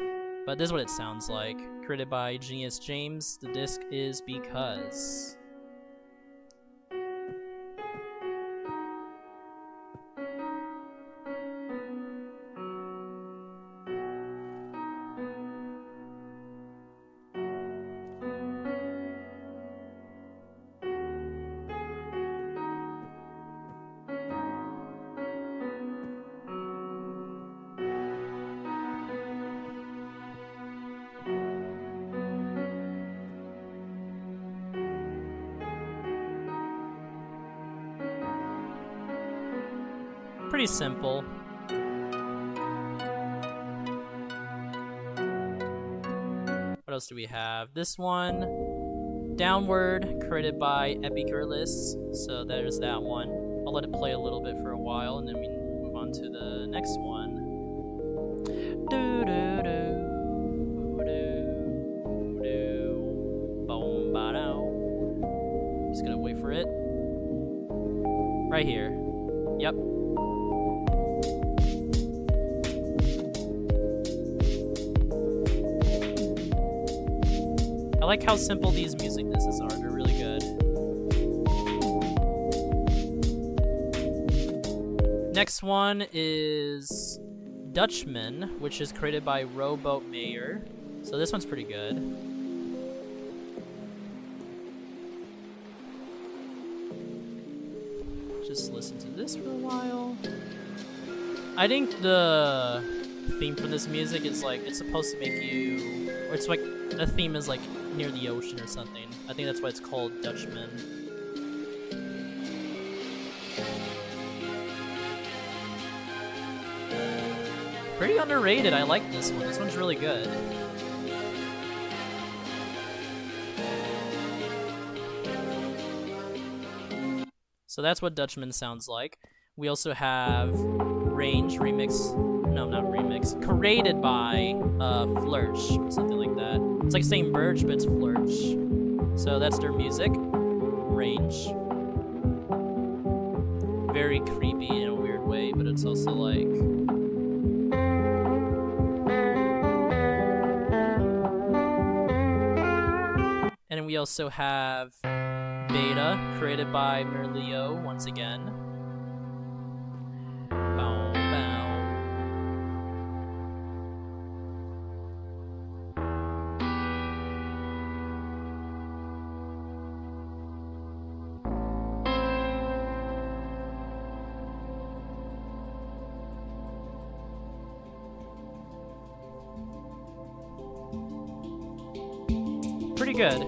But this is what it sounds like. Created by Genius James. The disc is Because. Pretty simple. What else do we have? This one, Downward, created by Epicurless. So there's that one. I'll let it play a little bit for a while and then we move on to the next one. Just gonna wait for it. Right here. Yep. I like how simple these music discs are. They're really good. Next one is Dutchman, which is created by Rowboat Mayer. So this one's pretty good. Just listen to this for a while. I think the theme for this music is like, it's supposed to make you, or it's like, the theme is like near the ocean or something. I think that's why it's called Dutchman. Pretty underrated. I like this one. This one's really good. So that's what Dutchman sounds like. We also have Range Remix no, not remix, created by Flurch, something like that. It's like saying Birch, but it's Flurch. So that's their music range. Very creepy in a weird way, but it's also like. And we also have Beta, created by Merlio once again. Bow, bow. Pretty good.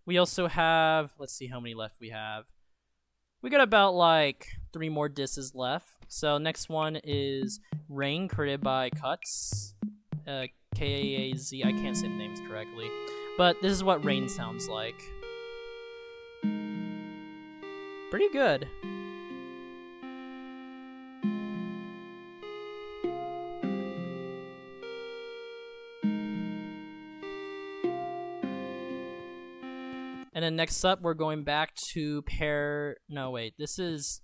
We also have, let's see how many left we have. We got about like 3 more disses left. So next one is Rain, created by Cuts. K-A-Z, I can't say the names correctly. But this is what Rain sounds like. Pretty good. And then next up, we're going back to No, wait. This is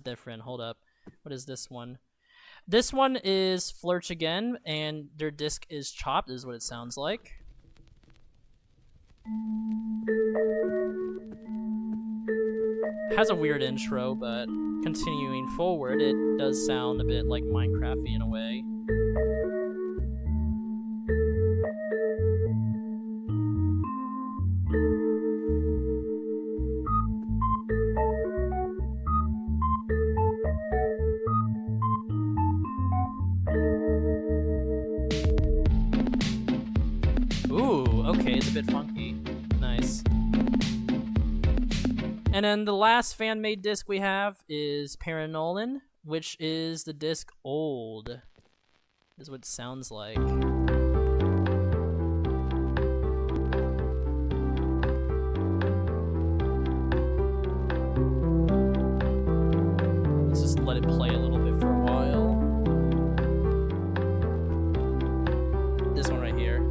different. Hold up. What is this one? This one is Flurch again, and their disc is chopped. This is what it sounds like. Has a weird intro, but continuing forward, it does sound a bit like Minecraft-y in a way. Okay, it's a bit funky. Nice. And then the last fan-made disc we have is Paranolan, which is the disc Old. This is what it sounds like. Let's just let it play a little bit for a while. This one right here.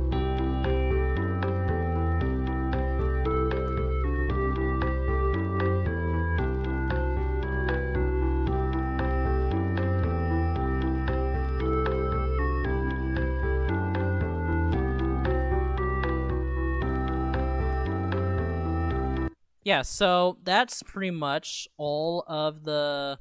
Yeah, so that's pretty much all of the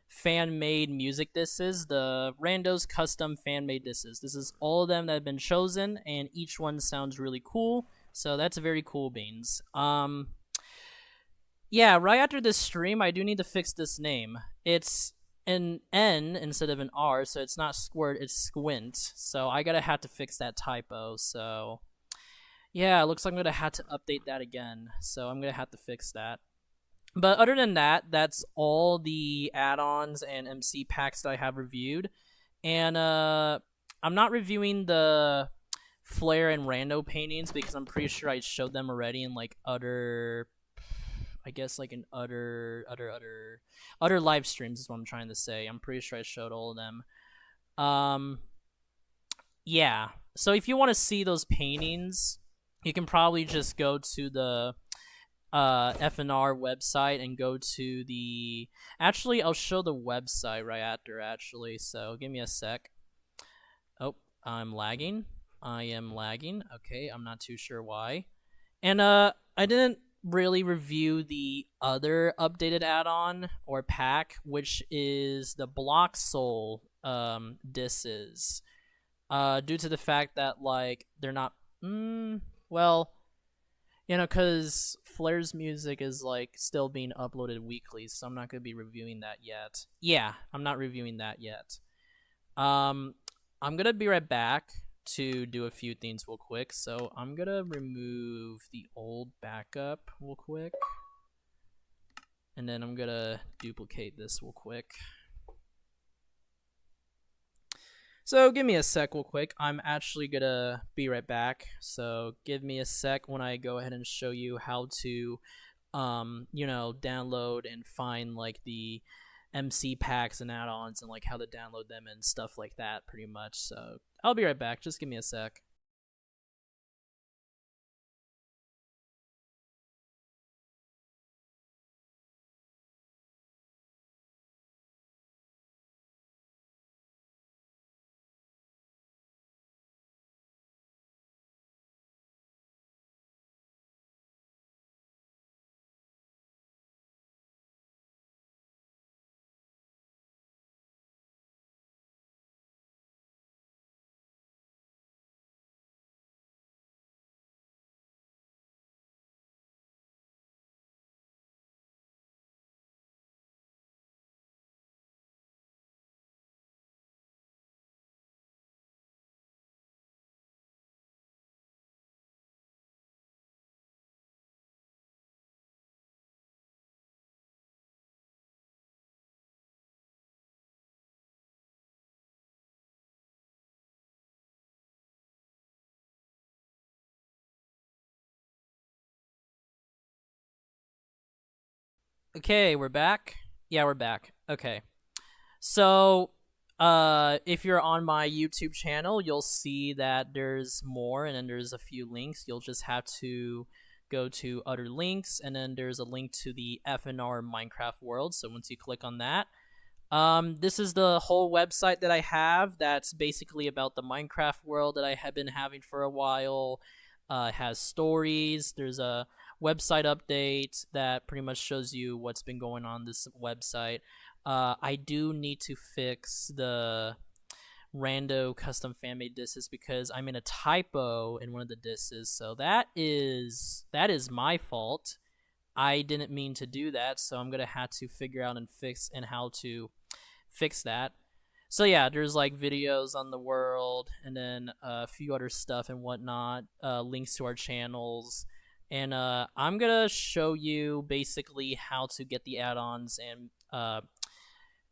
fan-made music disses, the Randos custom fan-made disses. This is all of them that have been chosen, and each one sounds really cool, so that's very cool beans. Yeah, right after this stream, I do need to fix this name. It's an N instead of an R, so it's not squirt, it's squint, so I gotta have to fix that typo, so... Yeah, it looks like I'm going to have to update that again, so I'm going to have to fix that. But other than that, that's all the add-ons and MC packs that I have reviewed. And I'm not reviewing the Flare and Rando paintings because I'm pretty sure I showed them already in like other... I guess like in other live streams is what I'm trying to say. I'm pretty sure I showed all of them. Yeah, so if you want to see those paintings... You can probably just go to the FNR website and go to the... Actually, I'll show the website right after, actually. So give me a sec. Oh, I'm lagging. I am lagging. Okay, I'm not too sure why. And I didn't really review the other updated add-on or pack, which is the Block Soul disses. Due to the fact that, like, they're not... Well, you know, because Flare's music is, like, still being uploaded weekly, so I'm not going to be reviewing that yet. Yeah, I'm not reviewing that yet. I'm going to be right back to do a few things real quick. So I'm gonna remove the old backup real quick, and then I'm gonna duplicate this real quick. So give me a sec real quick. I'm actually gonna be right back. So give me a sec when I go ahead and show you how to download and find like the MC packs and add-ons and like how to download them and stuff like that pretty much. So I'll be right back. Just give me a sec. Okay, we're back. Yeah, we're back. Okay. So, if you're on my YouTube channel, you'll see that there's more, and then there's a few links. You'll just have to go to other links, and then there's a link to the FNR Minecraft world. So once you click on that, this is the whole website that I have. That's basically about the Minecraft world that I have been having for a while. It has stories. There's a website update that pretty much shows you what's been going on this website. I do need to fix the rando custom fan made disses because I'm in a typo in one of the disses. So that is my fault. I didn't mean to do that, so I'm gonna have to figure out and how to fix that. So yeah, there's like videos on the world, and then a few other stuff and whatnot, links to our channels, and I'm gonna show you basically how to get the add-ons and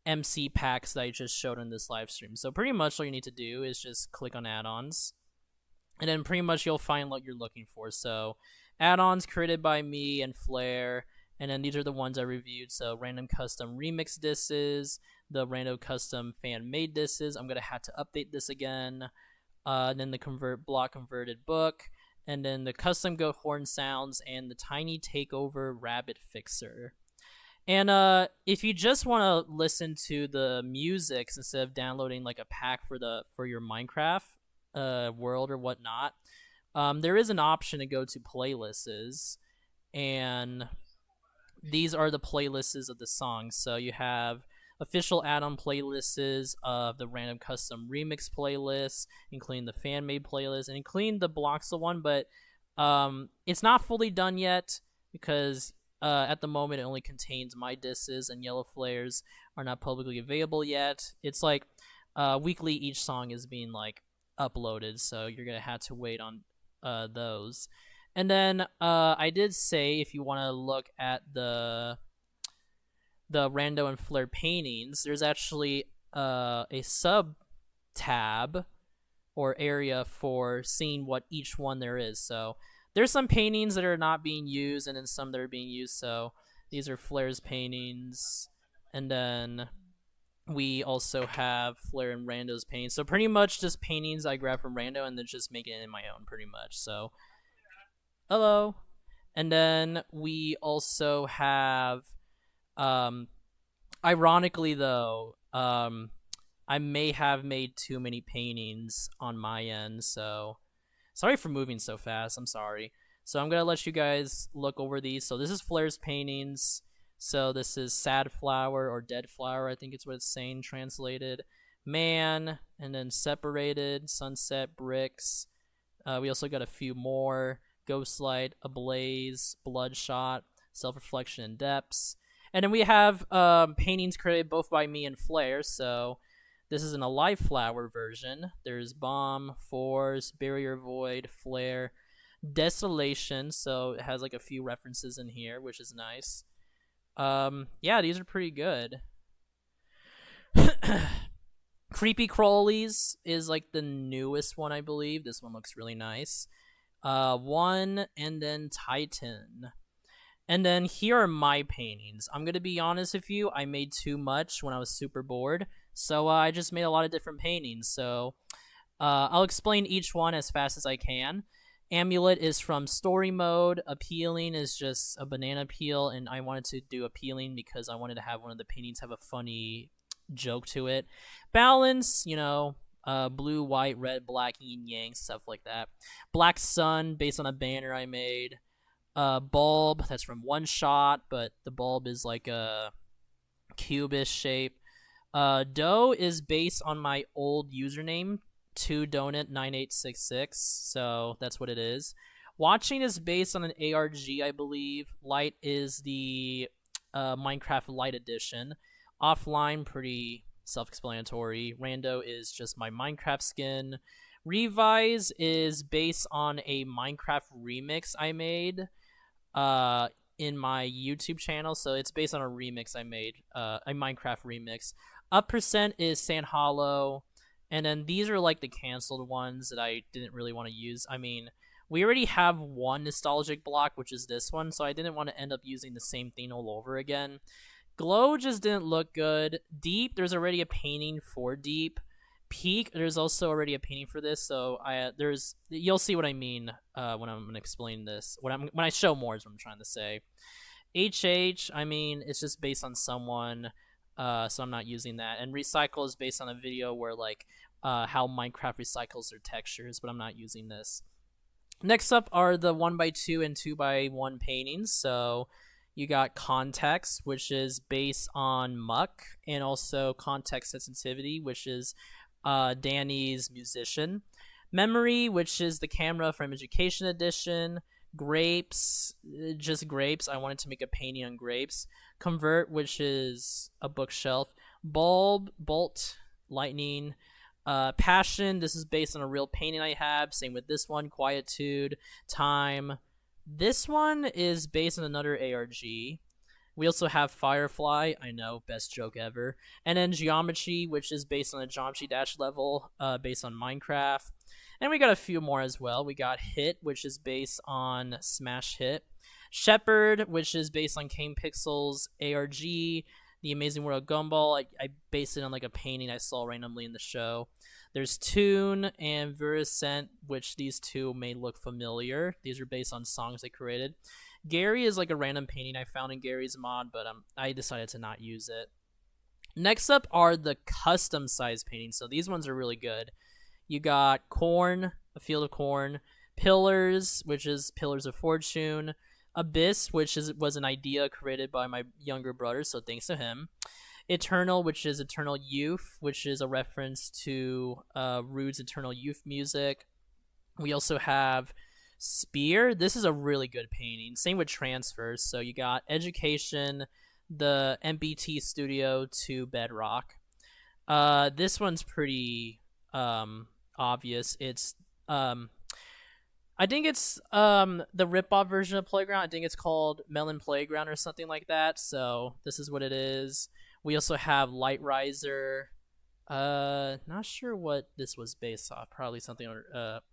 MC packs that I just showed in this live stream. So pretty much all you need to do is just click on add-ons, and then pretty much you'll find what you're looking for. So add-ons created by me and Flair, and then these are the ones I reviewed. So random custom remix disses, the random custom fan made disses. I'm gonna have to update this again. Then the block converted book, and then the custom goat horn sounds, and the tiny takeover rabbit fixer. And if you just want to listen to the music instead of downloading like a pack for your Minecraft world or whatnot, there is an option to go to playlists, and these are the playlists of the songs. So you have official add-on playlists of the random custom remix playlist, including the fan made playlist, and including the Bloxel one, but it's not fully done yet because at the moment it only contains my disses, and yellow flares are not publicly available yet. It's like weekly each song is being like uploaded, so you're gonna have to wait on those. And then I did say if you want to look at the rando and flare paintings, there's actually a sub tab or area for seeing what each one there is. So there's some paintings that are not being used, and then some that are being used. So these are Flair's paintings, and then we also have Flair and Rando's paintings. So pretty much just paintings I grab from Rando and then just make it in my own, pretty much. So hello. And then we also have ironically though, I may have made too many paintings on my end, so sorry for moving so fast. I'm sorry. So I'm gonna let you guys look over these. So this is Flair's paintings. So this is Sad Flower or Dead Flower, I think it's what it's saying translated. Man, and then Separated, Sunset, Bricks. We also got a few more. Ghostlight, Ablaze, Bloodshot, Self-Reflection, and Depths. And then we have paintings created both by me and Flair. So This is in a live flower version. There's bomb, force, barrier void, flare, desolation. So it has like a few references in here, which is nice. Yeah, these are pretty good. Creepy Crawlies is like the newest one, I believe. This one looks really nice. One, and then Titan. And then here are my paintings. I'm gonna be honest with you, I made too much when I was super bored, so I just made a lot of different paintings. So I'll explain each one as fast as I can. Amulet is from story mode. Appealing is just a banana peel, and I wanted to do appealing because I wanted to have one of the paintings have a funny joke to it. Balance, blue, white, red, black, yin yang, stuff like that. Black Sun, based on a banner I made. Bulb, that's from One Shot, but the bulb is like a cubish shape. Dough is based on my old username, 2donut9866, so that's what it is. Watching is based on an ARG, I believe. Light is the Minecraft Light Edition. Offline, pretty self-explanatory. Rando is just my Minecraft skin. Revise is based on a Minecraft remix I made in my YouTube channel, so it's based on a remix I made, a Minecraft remix. Up percent is Sand Hollow, and then these are like the canceled ones that I didn't really want to use. I mean, we already have one nostalgic block, which is this one, so I didn't want to end up using the same thing all over again. Glow just didn't look good. Deep, there's already a painting for Deep. Peak, there's also already a painting for this, so you'll see what I mean when I'm gonna explain this. When I show more is what I'm trying to say. HH, I mean, it's just based on someone, so I'm not using that. And Recycle is based on a video where like how Minecraft recycles their textures, but I'm not using this. Next up are the 1x2 and 2x1 paintings. So you got Context, which is based on Muck, and also Context Sensitivity, which is Danny's Musician. Memory, which is the camera from Education Edition. Grapes, just grapes. I wanted to make a painting on grapes. Convert, which is a bookshelf. Bulb, Bolt, Lightning. Passion, this is based on a real painting I have. Same with this one. Quietude, Time. This one is based on another ARG. We also have Firefly, I know, best joke ever. And then Geometry, which is based on a Geometry Dash level, based on Minecraft. And we got a few more as well. We got Hit, which is based on Smash Hit. Shepherd, which is based on Kane Pixel's ARG. The Amazing World Gumball, I based it on like a painting I saw randomly in the show. There's Tune and Viruscent, which these two may look familiar. These are based on songs I created. Gary is like a random painting I found in Gary's mod, but I decided to not use it. Next up are the custom size paintings. So these ones are really good. You got Corn, a field of corn. Pillars, which is Pillars of Fortune. Abyss, which was an idea created by my younger brother, so thanks to him. Eternal, which is Eternal Youth, which is a reference to Rude's Eternal Youth music. We also have Spear. This is a really good painting. Same with Transfers. So you got Education, the MBT Studio to Bedrock. This one's pretty obvious. It's I think it's the rip-off version of Playground. I think it's called Melon Playground or something like that. So this is what it is. We also have Light Riser. Not sure what this was based off. Probably something,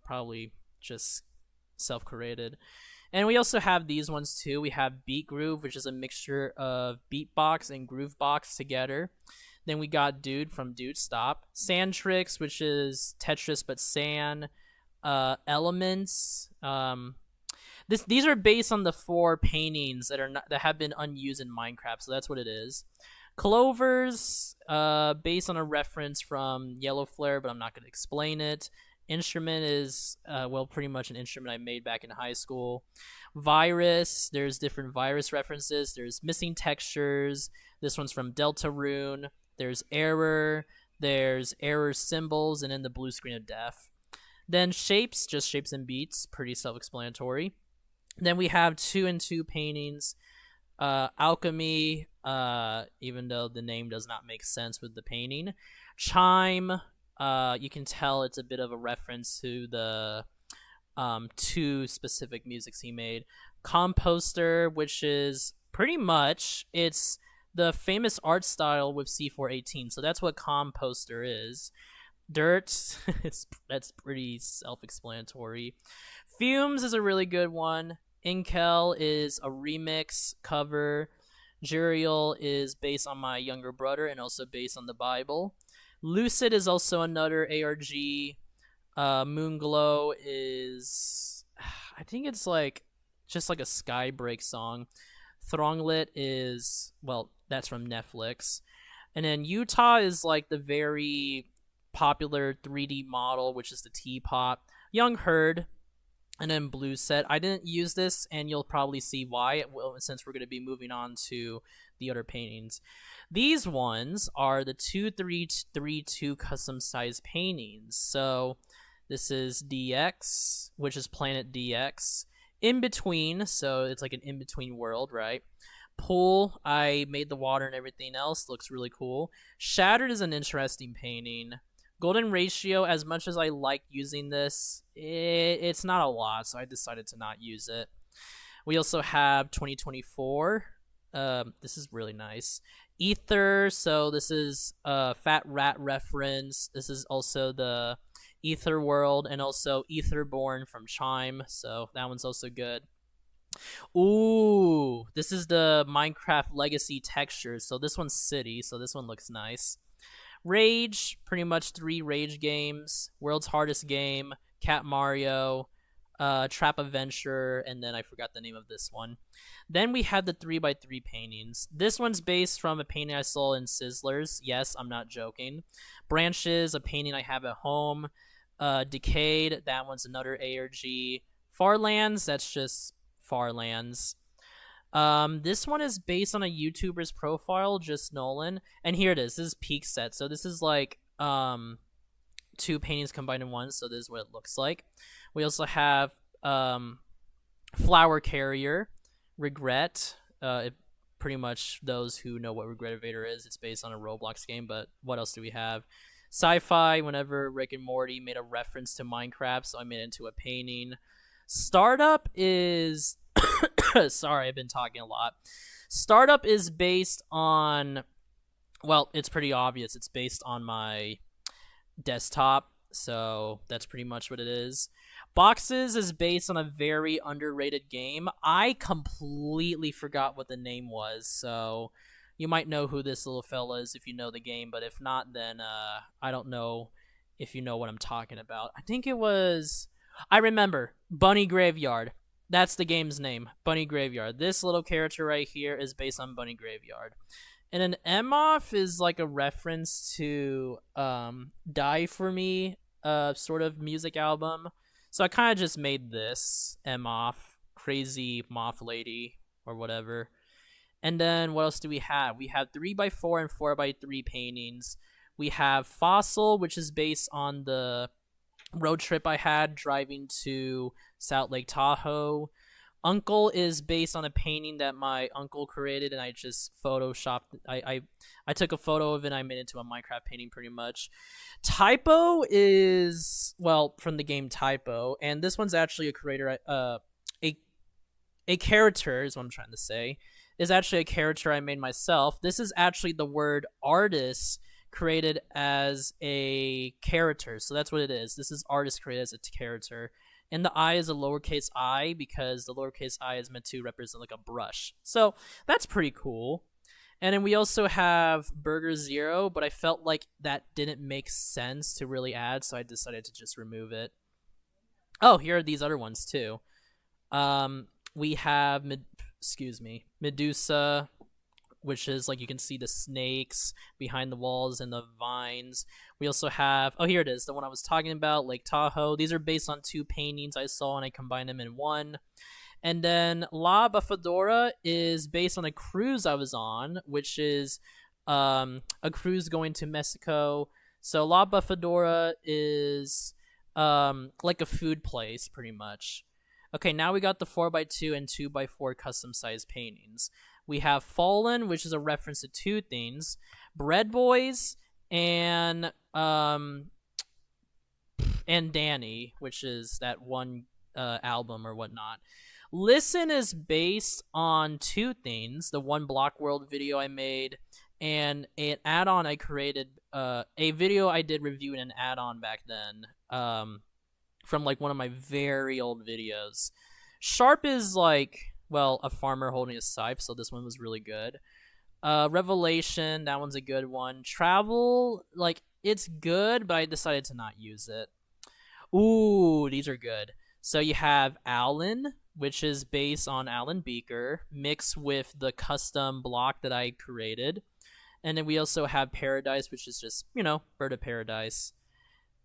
probably just self-created. And we also have these ones too. We have Beat Groove, which is a mixture of beatbox and groovebox together. Then we got Dude from Dude Stop. Sand Tricks, which is Tetris but sand. Elements. These are based on the 4 paintings that have been unused in Minecraft, so that's what it is. Clovers, based on a reference from Yellow Flare, but I'm not going to explain it. Instrument is, pretty much an instrument I made back in high school. Virus, there's different virus references. There's missing textures. This one's from Deltarune. There's error. There's error symbols, and then the blue screen of death. Then shapes, just shapes and beats, pretty self-explanatory. Then we have 2 and 2 paintings. Alchemy, even though the name does not make sense with the painting. Chime, you can tell it's a bit of a reference to the two specific musics he made. Composter, which is pretty much it's the famous art style with C418, so that's what Composter is. Dirt, that's pretty self-explanatory. Fumes is a really good one. Inkel is a remix cover. Juriel is based on my younger brother and also based on the Bible. Lucid is also another ARG. Moonglow is, I think it's like just like a Skybreak song. Thronglit is, well, that's from Netflix. And then Utah is like the very popular 3D model, which is the Teapot. Young Herd, and then Blue Set. I didn't use this, and you'll probably see why, since we're going to be moving on to the other paintings. These ones are the 2332 custom size paintings. So this is DX, which is Planet DX. In Between, so it's like an in-between world, right? Pool, I made the water and everything else. Looks really cool. Shattered is an interesting painting. Golden Ratio, as much as I like using this, it's not a lot, so I decided to not use it. We also have 2024. This is really nice. Ether, so this is a Fat Rat reference. This is also the Ether World, and also Etherborn from Chime, so that one's also good. Ooh, this is the Minecraft Legacy textures, so this one's City, so this one looks nice. Rage, pretty much 3 Rage games. World's Hardest Game, Cat Mario, Trap Adventure, and then I forgot the name of this one. Then we have the 3x3 paintings. This one's based from a painting I saw in Sizzlers. Yes, I'm not joking. Branches, a painting I have at home. Decayed, that one's another ARG. Farlands, that's just Farlands. This one is based on a YouTuber's profile, just Nolan, and here it is. This is peak set, so this is like 2 paintings combined in one, so this is what it looks like. We also have Flower Carrier, Regret. Pretty much those who know what Regret Evader is, it's based on a Roblox game, but what else do we have? Sci-Fi, whenever Rick and Morty made a reference to Minecraft, so I made it into a painting. Startup is sorry, I've been talking a lot. Startup is based on, well, it's pretty obvious. It's based on my desktop, so that's pretty much what it is. Boxes is based on a very underrated game. I completely forgot what the name was, so you might know who this little fella is if you know the game, but if not, then I don't know if you know what I'm talking about. I think it was, I remember, Bunny Graveyard. That's the game's name, Bunny Graveyard. This little character right here is based on Bunny Graveyard. And an M-Off is like a reference to Die For Me sort of music album. So I kind of just made this M-Off, Crazy Moth Lady, or whatever. And then what else do we have? We have 3x4 and 4x3 paintings. We have Fossil, which is based on the road trip I had driving to South Lake Tahoe. Uncle is based on a painting that my uncle created, and I just photoshopped. I took a photo of it and I made it into a Minecraft painting pretty much. Typo is, well, from the game Typo, and this one's actually a creator, a character is what I'm trying to say, is actually a character I made myself. This is actually the word artist created as a character, so that's what it is. This is artist created as a character. And the I is a lowercase I because the lowercase I is meant to represent like a brush. So that's pretty cool. And then we also have Burger Zero, but I felt like that didn't make sense to really add, so I decided to just remove it. Oh, here are these other ones too. We have Medusa, which is like you can see the snakes behind the walls and the vines. We also have, oh, here it is, the one I was talking about, Lake Tahoe. These are based on 2 paintings I saw and I combined them in one. And then La Bufadora is based on a cruise I was on, which is a cruise going to Mexico. So La Bufadora is like a food place, pretty much. Okay, now we got the 4x2 and 2x4 custom size paintings. We have Fallen, which is a reference to two things: Bread Boys and Danny, which is that one album or whatnot. Listen is based on two things: the one Block World video I made and an add-on I created, a video I did reviewing an add-on back then, from like one of my very old videos. Sharp is like, well, a farmer holding a scythe, so this one was really good. Revelation, that one's a good one. Travel, like, it's good, but I decided to not use it. Ooh, these are good. So you have Alan, which is based on Alan Beaker, mixed with the custom block that I created. And then we also have Paradise, which is just, Bird of Paradise.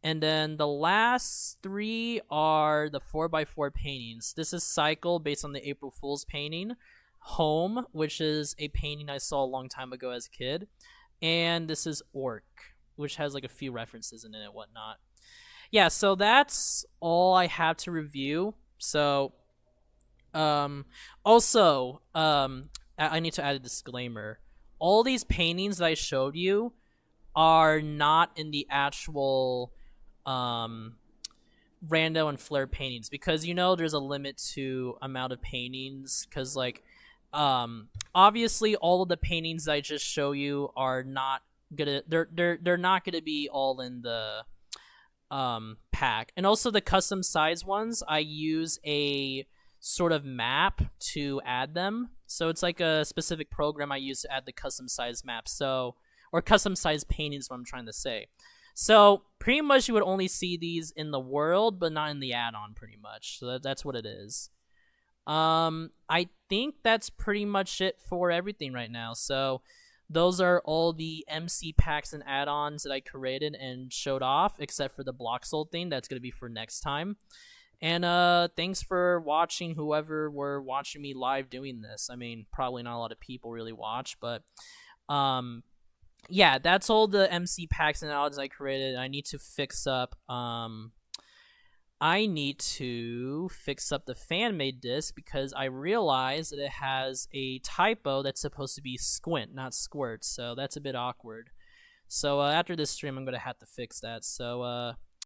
And then the last three are the 4x4 paintings. This is Cycle, based on the April Fool's painting. Home, which is a painting I saw a long time ago as a kid. And this is Orc, which has like a few references in it and whatnot. Yeah, so that's all I have to review. So, also, I need to add a disclaimer. All these paintings that I showed you are not in the actual Rando and Flare paintings, because there's a limit to amount of paintings, because like obviously all of the paintings I just show you are not gonna they're not gonna be all in the pack. And also the custom size ones, I use a sort of map to add them, so it's like a specific program I use to add the custom size map, or custom size paintings, what I'm trying to say. So pretty much you would only see these in the world, but not in the add-on, pretty much. So that's what it is. I think that's pretty much it for everything right now. So those are all the MC packs and add-ons that I created and showed off, except for the block sold thing. That's going to be for next time. And thanks for watching, whoever were watching me live doing this. I mean, probably not a lot of people really watch, but yeah, that's all the MC packs and add-ons I created. I need to fix up the fan-made disc, because I realized that it has a typo that's supposed to be squint, not squirt. So that's a bit awkward. So after this stream, I'm going to have to fix that. So